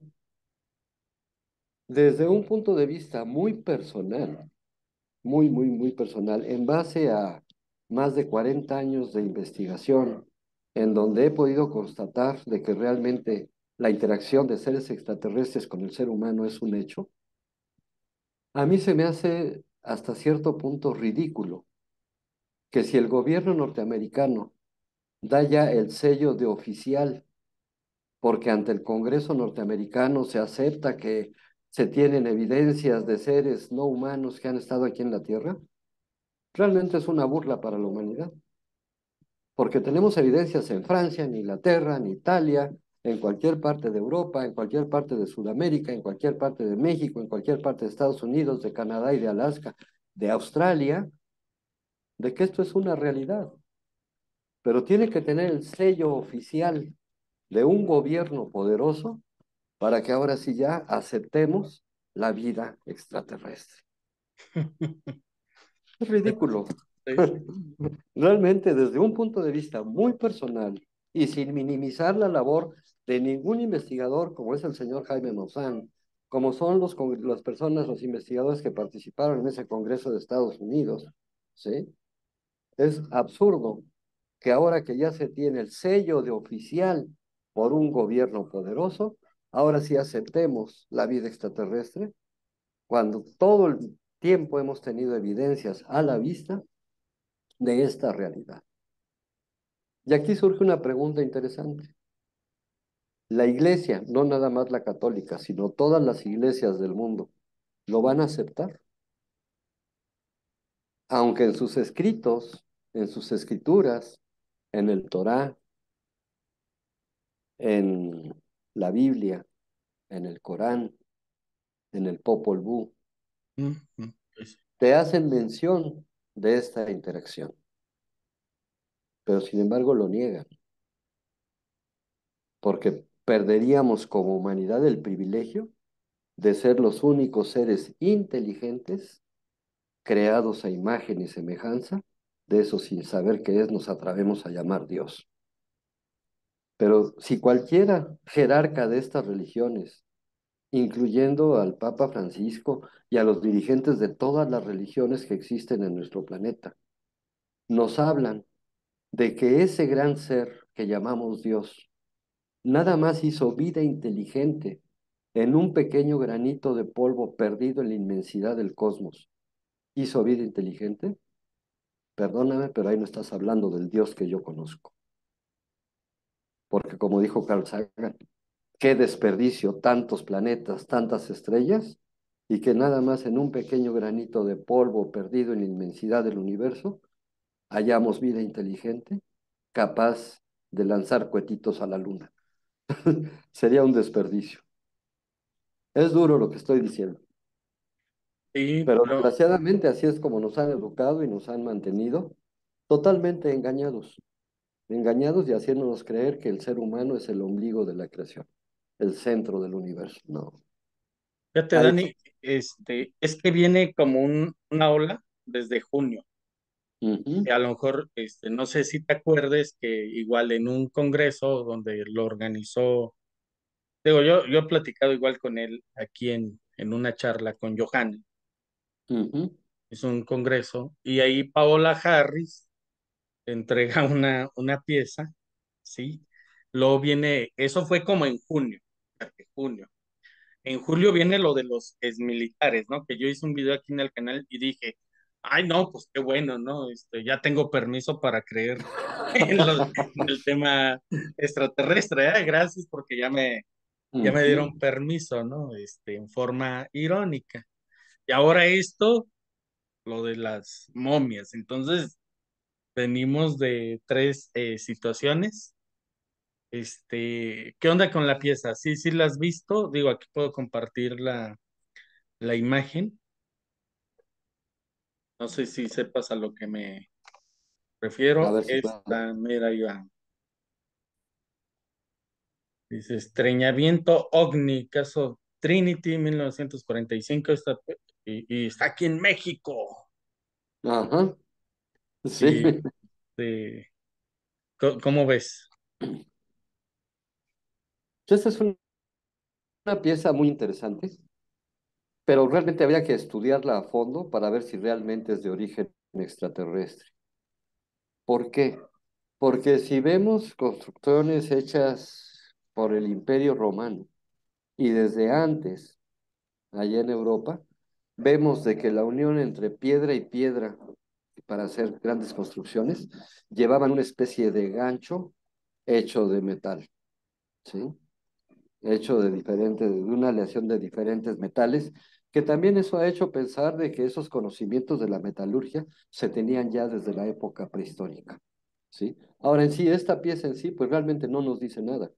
desde un punto de vista muy personal, muy personal, en base a más de 40 años de investigación, en donde he podido constatar de que realmente la interacción de seres extraterrestres con el ser humano es un hecho, a mí se me hace hasta cierto punto ridículo que si el gobierno norteamericano da ya el sello de oficial, porque ante el Congreso norteamericano se acepta que se tienen evidencias de seres no humanos que han estado aquí en la Tierra, realmente es una burla para la humanidad, porque tenemos evidencias en Francia, en Inglaterra, en Italia, en cualquier parte de Europa, en cualquier parte de Sudamérica, en cualquier parte de México, en cualquier parte de Estados Unidos, de Canadá y de Alaska, de Australia, de que esto es una realidad, pero tiene que tener el sello oficial de un gobierno poderoso para que ahora sí ya aceptemos la vida extraterrestre. Es ridículo. Sí, sí. Realmente, desde un punto de vista muy personal y sin minimizar la labor de ningún investigador, como es el señor Jaime Maussan, como son las personas, los investigadores que participaron en ese Congreso de Estados Unidos, ¿sí? Es absurdo que ahora que ya se tiene el sello de oficial por un gobierno poderoso, ahora sí aceptemos la vida extraterrestre, cuando todo el tiempo hemos tenido evidencias a la vista de esta realidad. Y aquí surge una pregunta interesante. La iglesia, no nada más la católica, sino todas las iglesias del mundo, ¿lo van a aceptar? Aunque en sus escritos, en sus escrituras, en el Torá, en la Biblia, en el Corán, en el Popol Vuh, Mm, mm, sí, sí. te hacen mención. de esta interacción, pero sin embargo lo niegan, porque perderíamos como humanidad el privilegio de ser los únicos seres inteligentes creados a imagen y semejanza, de eso sin saber qué es nos atrevemos a llamar Dios. Pero si cualquiera jerarca de estas religiones, incluyendo al Papa Francisco y a los dirigentes de todas las religiones que existen en nuestro planeta, nos hablan de que ese gran ser que llamamos Dios nada más hizo vida inteligente en un pequeño granito de polvo perdido en la inmensidad del cosmos. ¿Hizo vida inteligente? Perdóname, pero ahí no estás hablando del Dios que yo conozco. Porque como dijo Carl Sagan, qué desperdicio tantos planetas, tantas estrellas, y que nada más en un pequeño granito de polvo perdido en la inmensidad del universo hallamos vida inteligente capaz de lanzar cuetitos a la luna. Sería un desperdicio. Es duro lo que estoy diciendo, Sí, pero pero desgraciadamente así es como nos han educado y nos han mantenido totalmente engañados, engañados y haciéndonos creer que el ser humano es el ombligo de la creación, el centro del universo. No, fíjate, hay Dani, es que viene como una ola desde junio. Y Ujú, a lo mejor, no sé si te acuerdes que igual en un congreso donde lo organizó, digo, yo he platicado igual con él aquí en una charla con Johanna, ujú, es un congreso, y ahí Paola Harris entrega una pieza, ¿sí? Luego viene, eso fue como en junio, fíjate, junio. En julio viene lo de los exmilitares, ¿no? Que yo hice un video aquí en el canal y dije, ay, no, pues qué bueno, ¿no? Ya tengo permiso para creer en el tema extraterrestre, ¿eh? Gracias porque ya me ujú. dieron permiso, ¿no? En forma irónica. Y ahora esto, lo de las momias. Entonces, venimos de tres situaciones. ¿Qué onda con la pieza? Sí, sí la has visto. Digo, aquí puedo compartir la imagen. No sé si sepas a lo que me A refiero. ver si puedo. Esta, mira, ahí va. Dice estreñamiento OVNI, caso Trinity, 1945. Y está aquí en México. Ajá, sí. Sí, sí. ¿Cómo ves? Esta es una pieza muy interesante, pero realmente habría que estudiarla a fondo para ver si realmente es de origen extraterrestre. ¿Por qué? Porque si vemos construcciones hechas por el Imperio Romano y desde antes, allá en Europa, vemos de que la unión entre piedra y piedra para hacer grandes construcciones llevaban una especie de gancho hecho de metal, ¿sí? Hecho de una aleación de diferentes metales, que también eso ha hecho pensar de que esos conocimientos de la metalurgia se tenían ya desde la época prehistórica, ¿sí? Ahora en sí, esta pieza en sí, pues realmente no nos dice nada.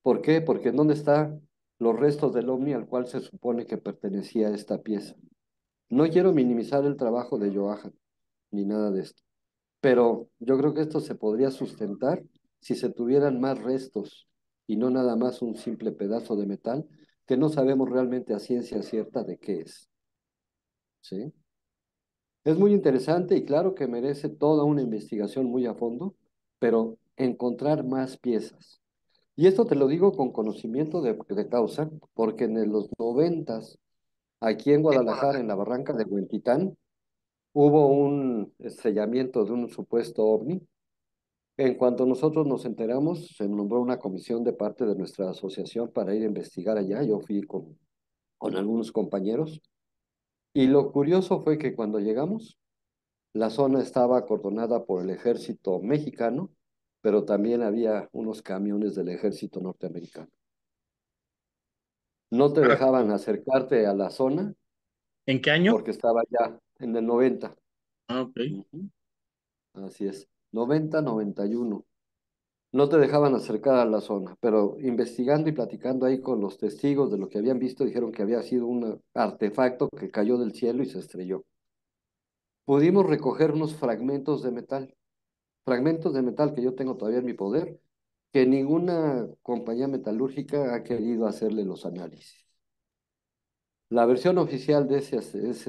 ¿Por qué? Porque ¿en dónde están los restos del ovni al cual se supone que pertenecía esta pieza? No quiero minimizar el trabajo de Joachim, ni nada de esto, pero yo creo que esto se podría sustentar si se tuvieran más restos y no nada más un simple pedazo de metal que no sabemos realmente a ciencia cierta de qué es, ¿sí? Es muy interesante y claro que merece toda una investigación muy a fondo, pero encontrar más piezas. Y esto te lo digo con conocimiento de causa, porque en los noventas, aquí en Guadalajara, en la barranca de Huentitán, hubo un estrellamiento de un supuesto ovni. En cuanto nosotros nos enteramos, se nombró una comisión de parte de nuestra asociación para ir a investigar allá. Yo fui con algunos compañeros. Y lo curioso fue que cuando llegamos, la zona estaba acordonada por el ejército mexicano, pero también había unos camiones del ejército norteamericano. No te Ah, dejaban acercarte a la zona ¿en qué año? porque estaba ya en el 90. Ah, ok. Ujú. Así es, 90, 91. No te dejaban acercar a la zona, pero investigando y platicando ahí con los testigos de lo que habían visto, dijeron que había sido un artefacto que cayó del cielo y se estrelló. pudimos recoger unos fragmentos de metal que yo tengo todavía en mi poder, que ninguna compañía metalúrgica ha querido hacerle los análisis. La versión oficial de ese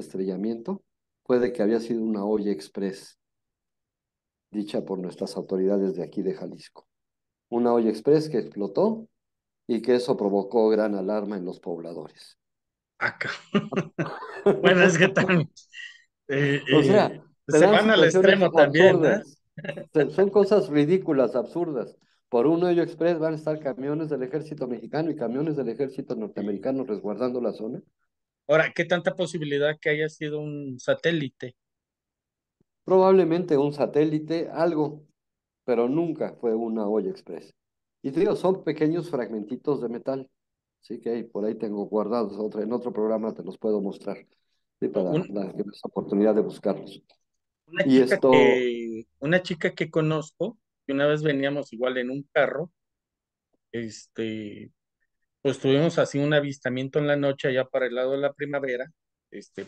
estrellamiento fue de que había sido una olla express, dicha por nuestras autoridades de aquí de Jalisco. Una olla express que explotó y que eso provocó gran alarma en los pobladores. Acá. Bueno, es que también O sea, se se dan van al situaciones extremo también, ¿no? absurdas. Son cosas ridículas, absurdas. Por un hoyo express van a estar camiones del ejército mexicano y camiones del ejército Sí. norteamericano resguardando la zona. Ahora, ¿qué tanta posibilidad que haya sido un satélite? Probablemente un satélite, algo, pero nunca fue una olla express. Y te digo, son pequeños fragmentitos de metal. Sí que por ahí tengo guardados, en otro programa te los puedo mostrar, sí, para Un- que des oportunidad de buscarlos. Y esto, una chica que conozco, que una vez veníamos igual en un carro, este, pues tuvimos así un avistamiento en la noche allá para el lado de la primavera,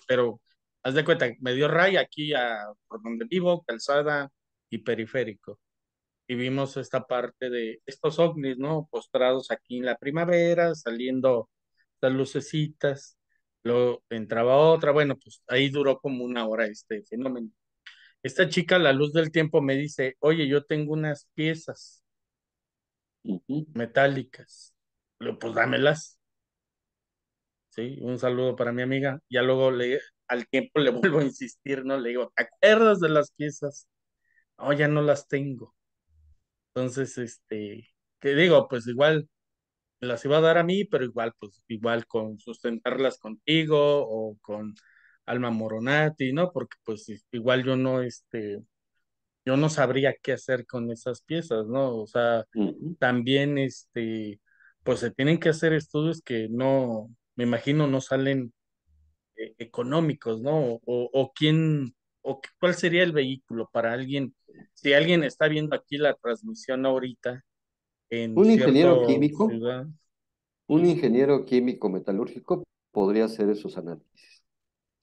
pero haz de cuenta, me dio raya aquí por donde vivo, calzada y periférico. Y vimos esta parte de estos ovnis, ¿no? Postrados aquí en la primavera, saliendo las lucecitas, luego entraba otra, bueno, pues ahí duró como una hora este fenómeno. Esta chica a la luz del tiempo me dice, oye, yo tengo unas piezas ujú, metálicas, pues dámelas, ¿sí? Un saludo para mi amiga. Ya luego al tiempo le vuelvo a insistir, ¿no? Le digo, ¿te acuerdas de las piezas? No, ya no las tengo. Entonces, te digo, pues igual me las iba a dar a mí, pero igual, pues igual con sustentarlas contigo o con Alma Moronati, ¿no? Porque pues igual yo no sabría qué hacer con esas piezas, ¿no? O sea, ujú. también, pues se tienen que hacer estudios que no, me imagino, no salen económicos, ¿no? Cuál sería el vehículo para alguien, si alguien está viendo aquí la transmisión ahorita en Un ingeniero cierto químico, ciudad. un ingeniero químico metalúrgico podría hacer esos análisis.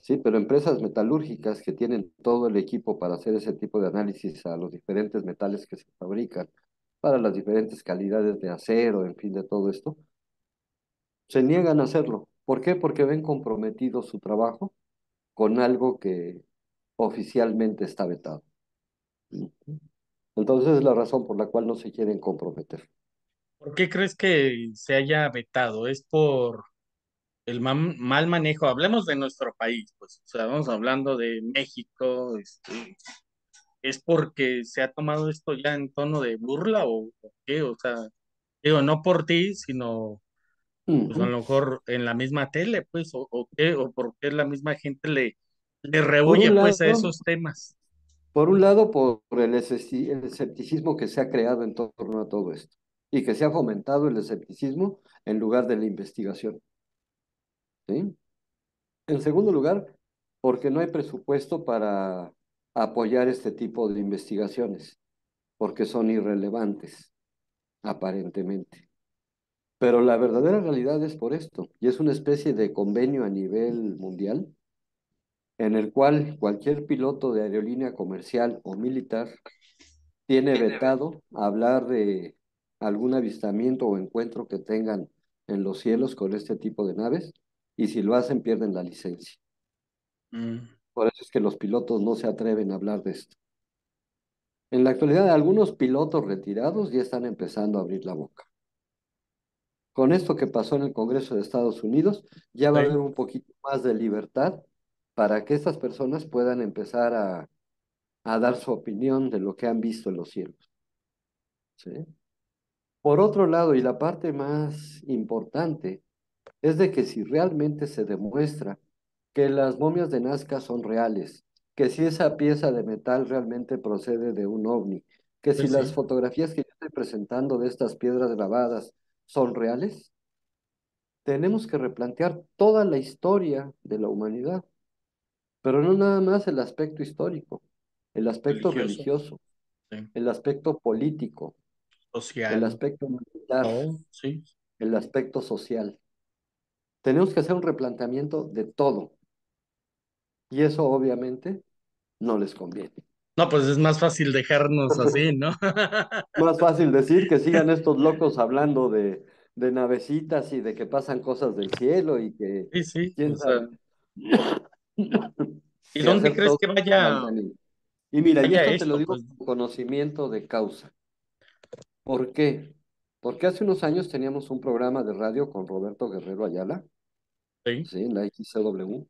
Sí, pero empresas metalúrgicas que tienen todo el equipo para hacer ese tipo de análisis a los diferentes metales que se fabrican, para las diferentes calidades de acero, en fin, de todo esto, se niegan a hacerlo. ¿Por qué? Porque ven comprometido su trabajo con algo que oficialmente está vetado. Entonces es la razón por la cual no se quieren comprometer. ¿Por qué crees que se haya vetado? ¿Es por el mal manejo? Hablemos de nuestro país, pues, o sea, vamos hablando de México, ¿es porque se ha tomado esto ya en tono de burla o qué? O sea, digo, no por ti, sino pues a Ujú. lo mejor en la misma tele, pues, o qué, o por qué la misma gente le Por rehuye un pues a lado, esos temas. por el escepticismo que se ha creado en torno a todo esto y que se ha fomentado el escepticismo en lugar de la investigación. ¿Sí? En segundo lugar, porque no hay presupuesto para apoyar este tipo de investigaciones, porque son irrelevantes, aparentemente. Pero la verdadera realidad es por esto, y es una especie de convenio a nivel mundial en el cual cualquier piloto de aerolínea comercial o militar tiene vetado hablar de algún avistamiento o encuentro que tengan en los cielos con este tipo de naves, y si lo hacen pierden la licencia. Mm, Por eso es que los pilotos no se atreven a hablar de esto. En la actualidad, algunos pilotos retirados ya están empezando a abrir la boca. Con esto que pasó en el Congreso de Estados Unidos, ya va a haber sí. un poquito más de libertad para que estas personas puedan empezar a dar su opinión de lo que han visto en los cielos. ¿Sí? Por otro lado, y la parte más importante, es de que si realmente se demuestra que las momias de Nazca son reales, que si esa pieza de metal realmente procede de un ovni, que si Pues las sí, fotografías que yo estoy presentando de estas piedras grabadas son reales, tenemos que replantear toda la historia de la humanidad, pero no nada más el aspecto histórico, el aspecto religioso, religioso, sí, el aspecto político, el social, aspecto militar, oh, sí. el aspecto social. Tenemos que hacer un replanteamiento de todo. Y eso obviamente no les conviene. No, pues es más fácil dejarnos así, ¿no? Más fácil decir que sigan estos locos hablando de navecitas y de que pasan cosas del cielo y que Sí, sí, o quién sea, sabe. ¿y Que dónde hacer crees todo que mañanero. Y mira, y vaya esto te lo esto? digo Pues con conocimiento de causa. ¿Por qué? Porque hace unos años teníamos un programa de radio con Roberto Guerrero Ayala, sí, ¿sí? En la XCW,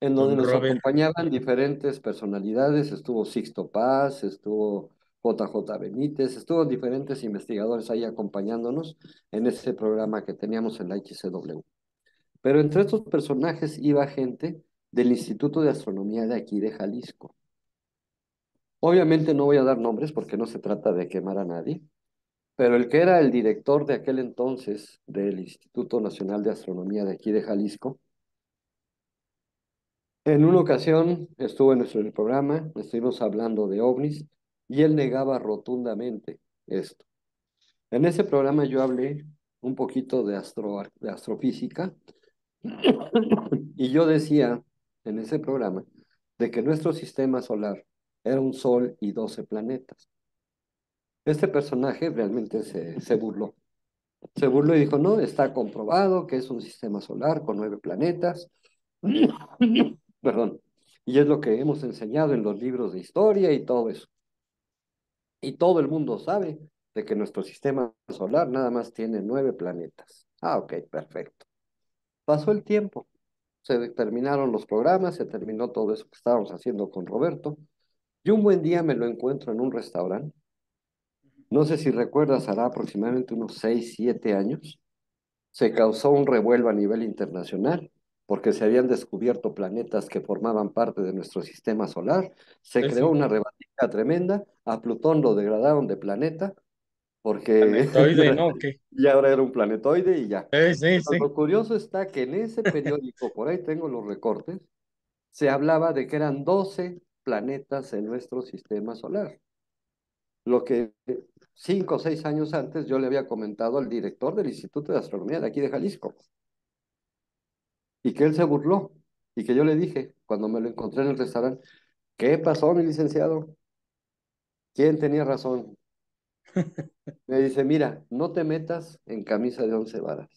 en donde don nos Robert, acompañaban diferentes personalidades. Estuvo Sixto Paz, estuvo JJ Benítez, estuvo diferentes investigadores ahí acompañándonos en ese programa que teníamos en la XCW. Pero entre estos personajes iba gente del Instituto de Astronomía de aquí de Jalisco. Obviamente no voy a dar nombres porque no se trata de quemar a nadie, pero el que era el director de aquel entonces del Instituto Nacional de Astronomía de aquí de Jalisco, en una ocasión estuvo en nuestro programa, estuvimos hablando de ovnis y él negaba rotundamente esto. En ese programa yo hablé un poquito de astrofísica y yo decía en ese programa de que nuestro sistema solar era un sol y 12 planetas. Este personaje realmente se burló. Se burló y dijo, no, está comprobado que es un sistema solar con 9 planetas. Perdón. Y es lo que hemos enseñado en los libros de historia y todo eso. Y todo el mundo sabe de que nuestro sistema solar nada más tiene 9 planetas. Ah, ok, perfecto. Pasó el tiempo, se terminaron los programas, se terminó todo eso que estábamos haciendo con Roberto. Y un buen día me lo encuentro en un restaurante. No sé si recuerdas, hará aproximadamente unos 6 7 años. Se causó un revuelo a nivel internacional porque se habían descubierto planetas que formaban parte de nuestro sistema solar. Se sí, creó sí, una revancha tremenda. A Plutón lo degradaron de planeta porque planetoide, ¿no? ¿Qué? ya ahora era un planetoide y ya. Sí, Pero sí. lo curioso está que en ese periódico, por ahí tengo los recortes, se hablaba de que eran 12 planetas en nuestro sistema solar. Lo que 5 o 6 años antes yo le había comentado al director del Instituto de Astronomía de aquí de Jalisco y que él se burló y que yo le dije cuando me lo encontré en el restaurante, ¿qué pasó, mi licenciado? ¿Quién tenía razón? Me dice, mira, no te metas en camisa de 11 varas.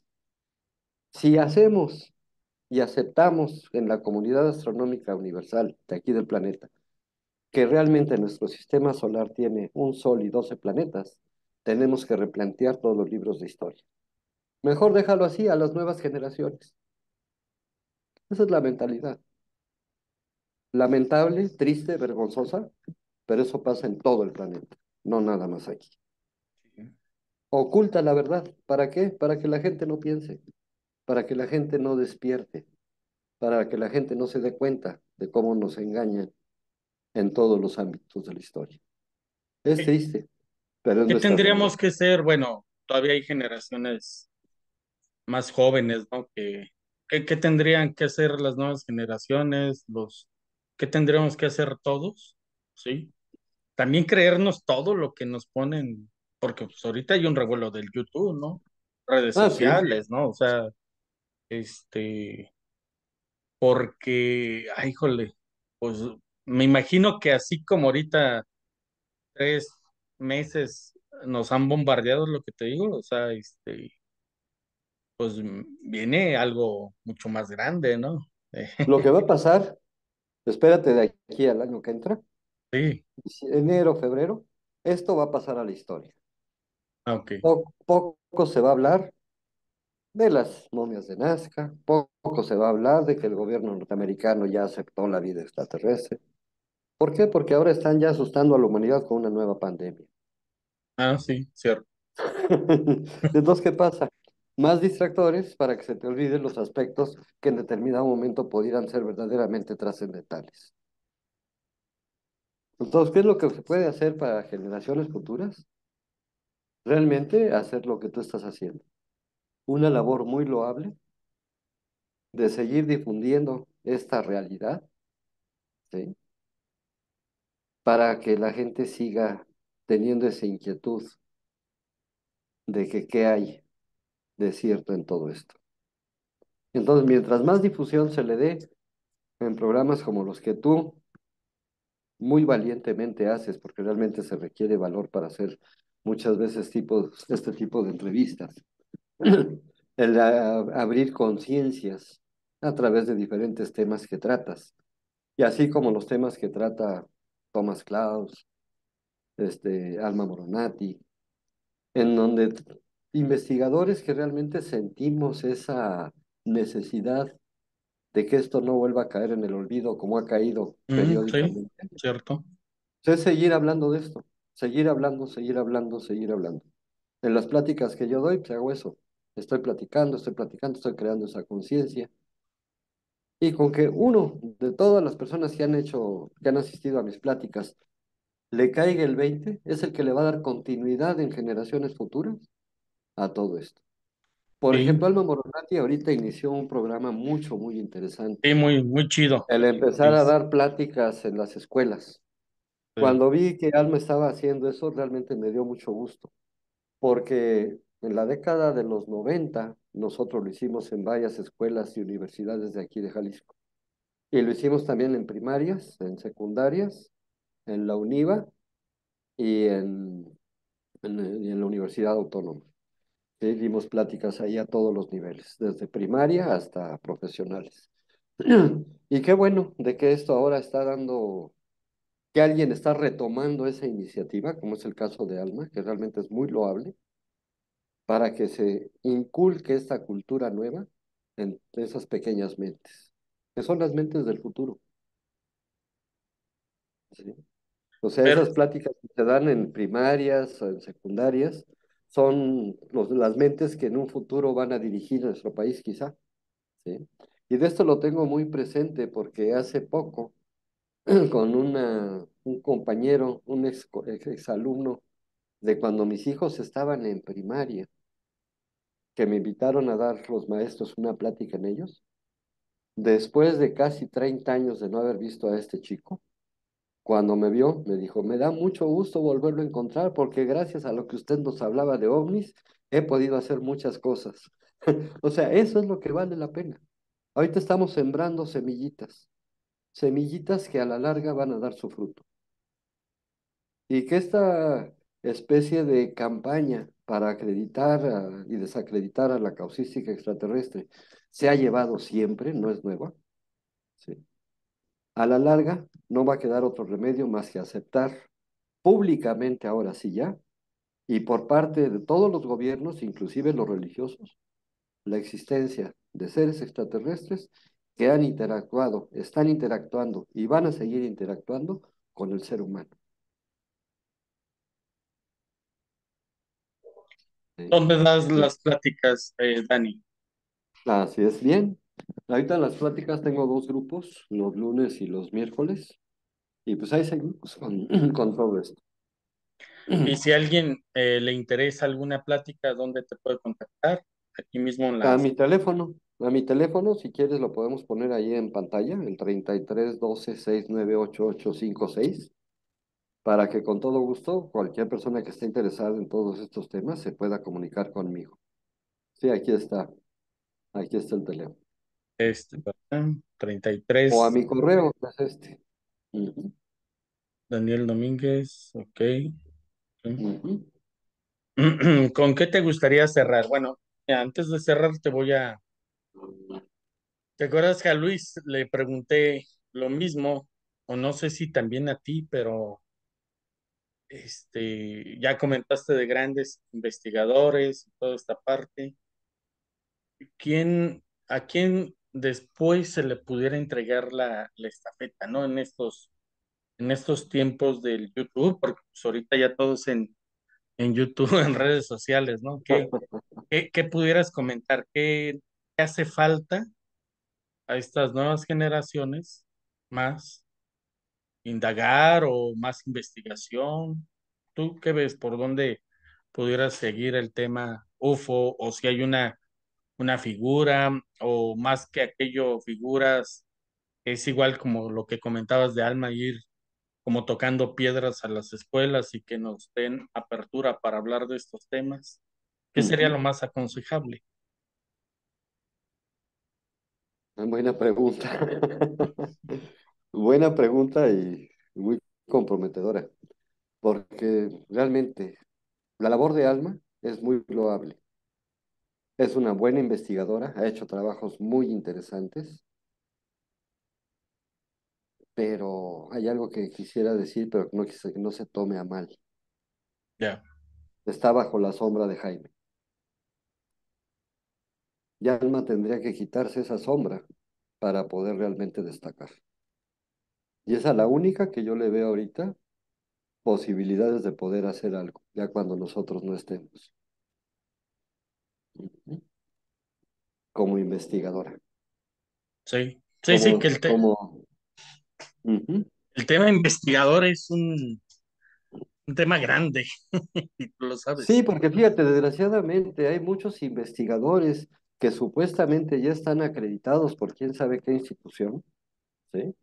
Si hacemos y aceptamos en la comunidad astronómica universal de aquí del planeta que realmente nuestro sistema solar tiene un sol y 12 planetas, tenemos que replantear todos los libros de historia. Mejor déjalo así a las nuevas generaciones. Esa es la mentalidad. Lamentable, triste, vergonzosa, pero eso pasa en todo el planeta, no nada más aquí. Oculta la verdad. ¿Para qué? Para que la gente no piense, para que la gente no despierte, para que la gente no se dé cuenta de cómo nos engañan en todos los ámbitos de la historia. Es ¿Qué, triste, pero es qué nuestra realidad. tendríamos que ser? Bueno, todavía hay generaciones más jóvenes, ¿no? ¿Qué tendrían que hacer las nuevas generaciones? ¿Qué tendríamos que hacer todos? ¿Sí? También creernos todo lo que nos ponen, porque pues ahorita hay un revuelo del YouTube, ¿no? Redes Ah, sí. sociales, ¿no? O sea, porque, ay, híjole, pues me imagino que así como ahorita 3 meses nos han bombardeado, es lo que te digo, o sea, pues viene algo mucho más grande, ¿no? Lo que va a pasar, espérate de aquí al año que entra, Sí, enero, febrero, esto va a pasar a la historia. ok. Poco se va a hablar de las momias de Nazca, poco se va a hablar de que el gobierno norteamericano ya aceptó la vida extraterrestre. ¿Por qué? Porque ahora están ya asustando a la humanidad con una nueva pandemia. Ah, sí, cierto. Entonces, ¿qué pasa? Más distractores para que se te olviden los aspectos que en determinado momento pudieran ser verdaderamente trascendentales. Entonces, ¿qué es lo que se puede hacer para generaciones futuras? Realmente hacer lo que tú estás haciendo. Una labor muy loable de seguir difundiendo esta realidad, ¿sí? Para que la gente siga teniendo esa inquietud de que qué hay de cierto en todo esto. Entonces, mientras más difusión se le dé en programas como los que tú muy valientemente haces, porque realmente se requiere valor para hacer muchas veces este tipo de entrevistas. Abrir conciencias a través de diferentes temas que tratas. Y así como los temas que trata Thomas Klaus, Alma Moronati, en donde investigadores que realmente sentimos esa necesidad de que esto no vuelva a caer en el olvido como ha caído Sí, periódicamente. cierto. Es seguir hablando de esto, seguir hablando, seguir hablando, seguir hablando. En las pláticas que yo doy, pues hago eso. Estoy platicando, estoy creando esa conciencia. Y con que uno de todas las personas que han asistido a mis pláticas, le caiga el 20, es el que le va a dar continuidad en generaciones futuras a todo esto. Por ejemplo, Sí, Alma Moronati ahorita inició un programa muy interesante. sí, muy, muy chido. El empezar a Es, dar pláticas en las escuelas. sí. Cuando vi que Alma estaba haciendo eso, realmente me dio mucho gusto, porque en la década de los 90 nosotros lo hicimos en varias escuelas y universidades de aquí de Jalisco. Y lo hicimos también en primarias, en secundarias, en la UNIVA y en la Universidad Autónoma. Sí, dimos pláticas ahí a todos los niveles, desde primaria hasta profesionales. Y qué bueno de que esto ahora está dando, que alguien está retomando esa iniciativa, como es el caso de Alma, que realmente es muy loable, para que se inculque esta cultura nueva en esas pequeñas mentes, que son las mentes del futuro. ¿Sí? O sea, Pero esas pláticas que se dan en primarias o en secundarias son las mentes que en un futuro van a dirigir nuestro país, quizá. ¿Sí? Y de esto lo tengo muy presente porque hace poco, con un compañero, un exalumno de cuando mis hijos estaban en primaria, que me invitaron a dar los maestros una plática en ellos, después de casi 30 años de no haber visto a este chico, cuando me vio, me dijo, me da mucho gusto volverlo a encontrar porque gracias a lo que usted nos hablaba de ovnis, he podido hacer muchas cosas. O sea, eso es lo que vale la pena. Ahorita estamos sembrando semillitas, semillitas que a la larga van a dar su fruto. Y que esta especie de campaña para acreditar y desacreditar a la causística extraterrestre se ha llevado siempre, no es nueva. ¿Sí? A la larga no va a quedar otro remedio más que aceptar públicamente ahora sí ya, y por parte de todos los gobiernos, inclusive los religiosos, la existencia de seres extraterrestres que han interactuado, están interactuando y van a seguir interactuando con el ser humano. ¿Sí? ¿dónde das Y las pláticas, Dani? así es bien. Ahorita en las pláticas tengo dos grupos, los lunes y los miércoles, y pues ahí seguimos con, con todo esto. Y si a alguien le interesa alguna plática, ¿dónde te puede contactar? Aquí mismo en las... A mi teléfono, si quieres lo podemos poner ahí en pantalla, el 33 12 698 8856, para que con todo gusto cualquier persona que esté interesada en todos estos temas se pueda comunicar conmigo. Sí, aquí está el teléfono. ¿verdad? O a 33, mi correo, que es este. Ujú, Daniel Domínguez, ok. ujú. ¿Con qué te gustaría cerrar? Bueno, antes de cerrar te voy a... ¿Te acuerdas que a Luis le pregunté lo mismo? O no sé si también a ti, pero ya comentaste de grandes investigadores y toda esta parte. ¿A quién después se le pudiera entregar la estafeta, ¿no? En estos tiempos del YouTube, porque pues, ahorita ya todos en YouTube, en redes sociales, ¿no? ¿Qué pudieras comentar? ¿Qué hace falta a estas nuevas generaciones más indagar o más investigación? ¿Tú qué ves? ¿Por dónde pudieras seguir el tema UFO? O si hay una figura o más que aquello, figuras, es igual como lo que comentabas de Alma, ir como tocando piedras a las escuelas y que nos den apertura para hablar de estos temas. ¿Qué sería lo Ujú. más aconsejable? Buena pregunta. Buena pregunta y muy comprometedora, porque realmente la labor de Alma es muy loable. Es una buena investigadora, ha hecho trabajos muy interesantes, pero hay algo que quisiera decir, pero que no se tome a mal. Ya. Está bajo la sombra de Jaime. Y Alma tendría que quitarse esa sombra para poder realmente destacar. Y esa es la única que yo le veo ahorita posibilidades de poder hacer algo, ya cuando nosotros no estemos, ujú, como investigadora, Sí, sí, sí, que ujú. el tema investigador es un tema grande, y tú lo Sí, sabes. porque fíjate, desgraciadamente hay muchos investigadores que supuestamente ya están acreditados por quién sabe qué institución, ¿sí?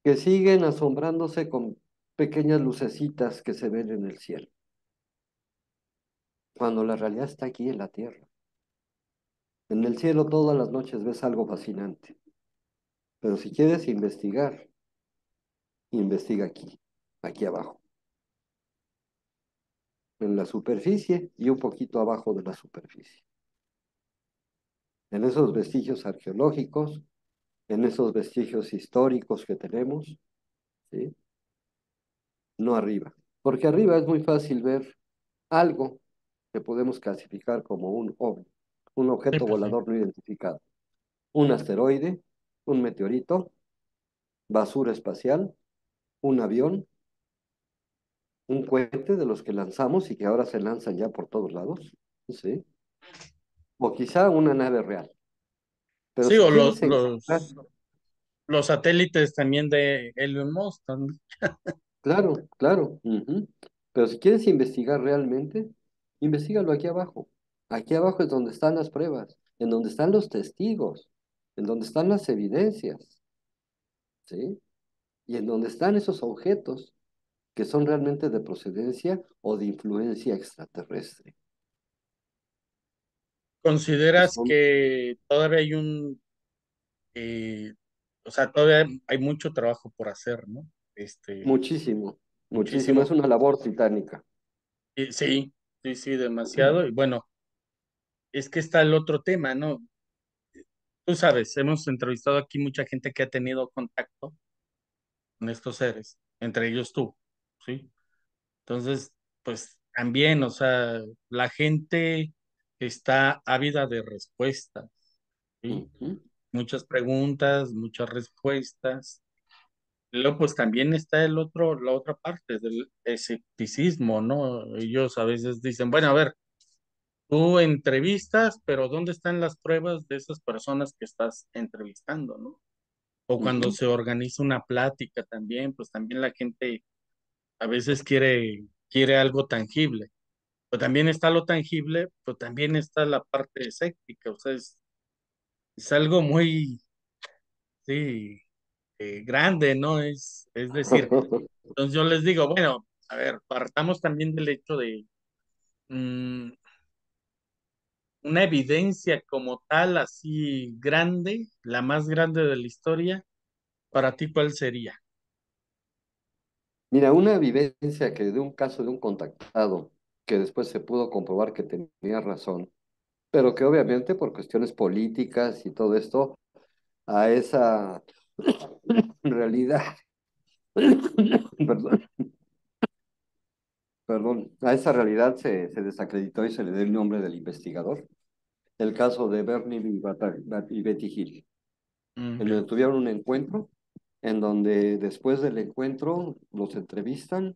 Que siguen asombrándose con pequeñas lucecitas que se ven en el cielo, cuando la realidad está aquí en la tierra. En el cielo todas las noches ves algo fascinante, pero si quieres investigar, investiga aquí, aquí abajo, en la superficie y un poquito abajo de la superficie, en esos vestigios arqueológicos, en esos vestigios históricos que tenemos, ¿sí? No arriba, porque arriba es muy fácil ver algo que podemos clasificar como un OVNI, un Sí, objeto pues sí. volador no identificado, un asteroide, un meteorito, basura espacial, un avión, un cohete de los que lanzamos y que ahora se lanzan ya por todos lados, ¿sí? O quizá una nave real. Pero Sí, si o quieres encontrar, los satélites también de Elon Musk también. claro, claro, ujú. Pero si quieres investigar realmente, investigalo aquí abajo. Aquí abajo es donde están las pruebas, en donde están los testigos, en donde están las evidencias, ¿sí? Y en donde están esos objetos que son realmente de procedencia o de influencia extraterrestre. Y ¿Consideras son que todavía hay eh, o sea, todavía hay mucho trabajo por hacer, ¿no? muchísimo, muchísimo. Es Muchísimo. una labor titánica. Sí, sí, sí, demasiado. Y bueno, es que está el otro tema, ¿no? Tú sabes, hemos entrevistado aquí mucha gente que ha tenido contacto con estos seres, entre ellos tú, ¿sí? Entonces, pues también, o sea, la gente está ávida de respuestas, ¿sí? Ujú, Muchas preguntas, muchas respuestas. Luego, pues también está la otra parte del escepticismo, ¿no? Ellos a veces dicen, bueno, a ver, tú entrevistas, pero ¿dónde están las pruebas de esas personas que estás entrevistando, ¿no? O cuando ujú. se organiza una plática también, pues también la gente a veces quiere algo tangible. Pero también está lo tangible, pero también está la parte escéptica, o sea, es algo muy, sí, grande, ¿no? Es decir, entonces yo les digo, bueno, a ver, partamos también del hecho de mm, una evidencia como tal, así grande, la más grande de la historia, para ti, ¿cuál sería? Mira, una vivencia que de un caso de un contactado que después se pudo comprobar que tenía razón, pero que obviamente por cuestiones políticas y todo esto, a esa realidad, perdón, perdón, a esa realidad se desacreditó y se le dio el nombre del investigador. El caso de Bernie y Betty Hill, Mm, en ya. donde tuvieron un encuentro, en donde después del encuentro los entrevistan,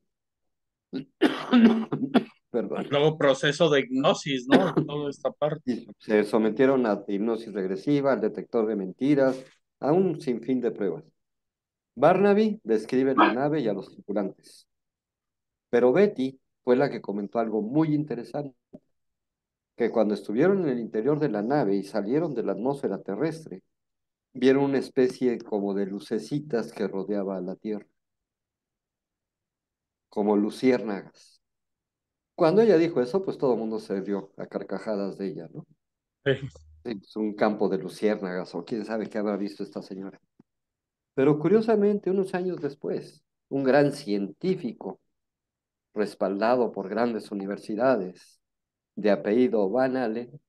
perdón, Luego proceso de hipnosis, ¿no? Toda esta parte. y se sometieron a hipnosis regresiva, al detector de mentiras, a un sinfín de pruebas. Barnaby describe la nave y a los tripulantes, pero Betty fue la que comentó algo muy interesante, que cuando estuvieron en el interior de la nave y salieron de la atmósfera terrestre, vieron una especie como de lucecitas que rodeaba a la Tierra, como luciérnagas. Cuando ella dijo eso, pues todo el mundo se rió a carcajadas de ella, ¿no? Sí. Es un campo de luciérnagas o quién sabe qué habrá visto esta señora. Pero curiosamente, unos años después, un gran científico respaldado por grandes universidades de apellido Van Allen,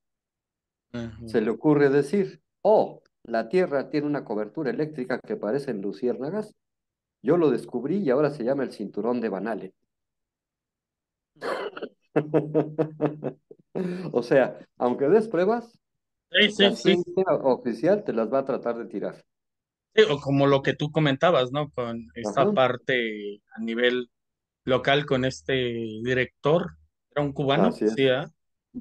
Ujú. se le ocurre decir, oh, la Tierra tiene una cobertura eléctrica que parecen luciérnagas. Yo lo descubrí y ahora se llama el cinturón de Van Allen. O sea, aunque des pruebas, Sí, la sí, sí. ciencia oficial te las va a tratar de tirar. Sí, o como lo que tú comentabas, ¿no? Con esta Ajá, parte a nivel local con este director, ¿era un cubano? así Sí, es. ¿ah?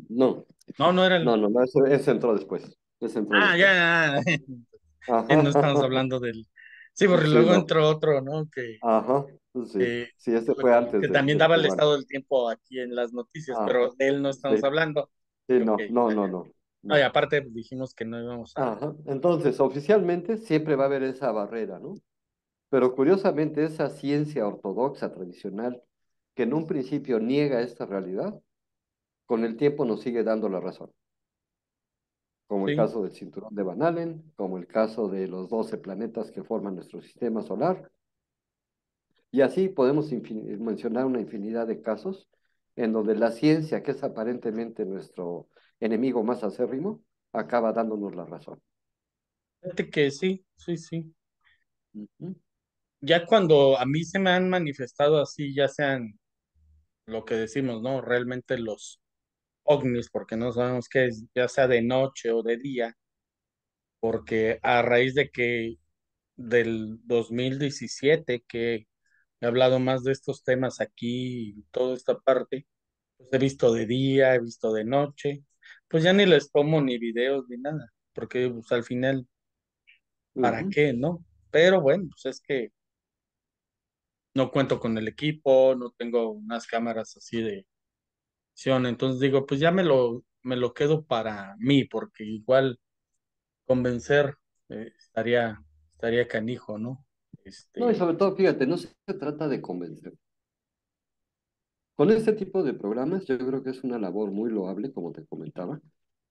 No, No, no era el... no, ese entró después. Ese entró Ah, ya, después. ya, Ajá, no estamos hablando del... Sí, porque sí, luego no. entró otro, ¿no? Ajá, sí. Eh, Sí, ese fue antes que también del daba el cubano. estado del tiempo aquí en las noticias, Ajá, pero de él no estamos sí, hablando. sí, Ok, no, no, ya, no, ya. no, No, y no. aparte pues, dijimos que no íbamos a... Ajá. Entonces, oficialmente siempre va a haber esa barrera, ¿no? Pero curiosamente, esa ciencia ortodoxa tradicional, que en un principio niega esta realidad, con el tiempo nos sigue dando la razón, como el Sí, caso del cinturón de Van Allen, como el caso de los 12 planetas que forman nuestro sistema solar, y así podemos mencionar una infinidad de casos en donde la ciencia, que es aparentemente nuestro enemigo más acérrimo, acaba dándonos la razón. fíjate que sí, sí, sí. Ujú, Ya cuando a mí se me han manifestado así, ya sean lo que decimos, ¿no? Realmente los ovnis, porque no sabemos qué es, ya sea de noche o de día, porque a raíz de que del 2017 que he hablado más de estos temas aquí, y toda esta parte, pues he visto de día, he visto de noche, pues ya ni les tomo ni videos ni nada, porque pues, al final, ¿para ujú. qué, no? Pero bueno, pues es que no cuento con el equipo, no tengo unas cámaras así de acción, entonces digo, pues ya me lo quedo para mí, porque igual convencer estaría canijo, ¿no? No, y Este, sobre todo, fíjate, no se trata de convencer. Con este tipo de programas, yo creo que es una labor muy loable, como te comentaba,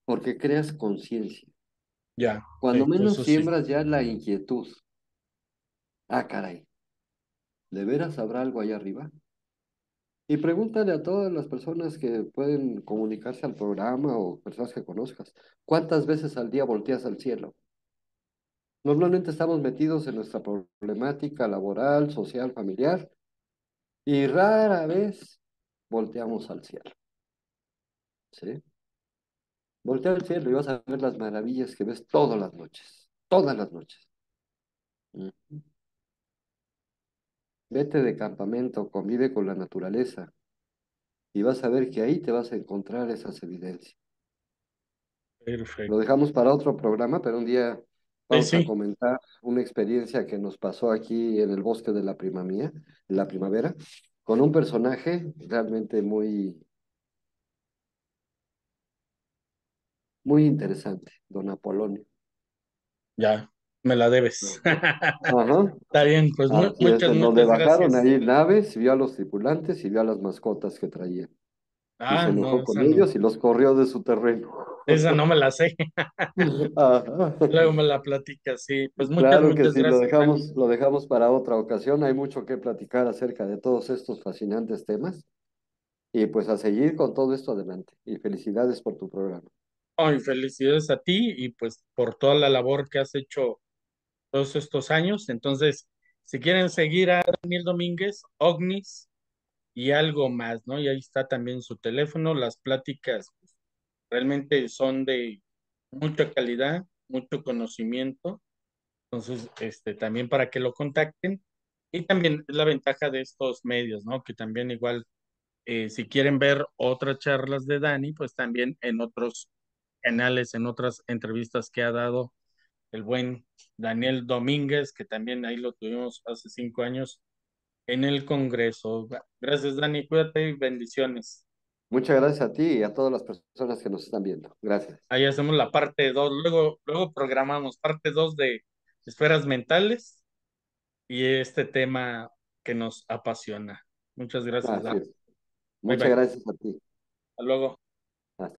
porque creas conciencia. ya, Cuando sí, menos eso sí, siembras ya la inquietud. Ah, caray, ¿de veras habrá algo allá arriba? Y pregúntale a todas las personas que pueden comunicarse al programa o personas que conozcas, ¿cuántas veces al día volteas al cielo? Normalmente estamos metidos en nuestra problemática laboral, social, familiar, y rara vez volteamos al cielo, ¿sí? Voltea al cielo y vas a ver las maravillas que ves todas las noches, todas las noches. Mm. Vete de campamento, convive con la naturaleza y vas a ver que ahí te vas a encontrar esas evidencias. Lo perfecto. dejamos para otro programa, pero un día Sí, vamos a sí, comentar una experiencia que nos pasó aquí en el bosque de la primavera, con un personaje realmente muy interesante, don Apolonio. ya, me la debes. Ajá. Ajá. Está bien, pues Así es, muchas, en donde muchas bajaron gracias. ahí naves, vio a los tripulantes y vio a las mascotas que traían. Y se Ah, no, enojó con ellos y los corrió de su terreno. esa no me la sé. Ajá. Luego me la platicas, sí. Pues muchas, Claro que muchas sí, gracias, Dani. lo dejamos para otra ocasión. Hay mucho que platicar acerca de todos estos fascinantes temas y pues a seguir con todo esto adelante. Y felicidades por tu programa. Ay, felicidades a ti y pues por toda la labor que has hecho todos estos años. Entonces, si quieren seguir a Daniel Domínguez, OVNIs y algo más, ¿no? Y ahí está también su teléfono. Las pláticas pues, realmente son de mucha calidad, mucho conocimiento. Entonces, también para que lo contacten. Y también es la ventaja de estos medios, ¿no? Que también igual, si quieren ver otras charlas de Dani, pues también en otros canales, en otras entrevistas que ha dado el buen Daniel Domínguez, que también ahí lo tuvimos hace 5 años en el Congreso. Gracias, Dani, cuídate y bendiciones. Muchas gracias a ti y a todas las personas que nos están viendo. Gracias. Ahí hacemos la parte 2, luego programamos parte 2 de esferas mentales y este tema que nos apasiona. Muchas gracias, Así Dani. es. Bye Muchas bye. gracias a ti. Hasta luego.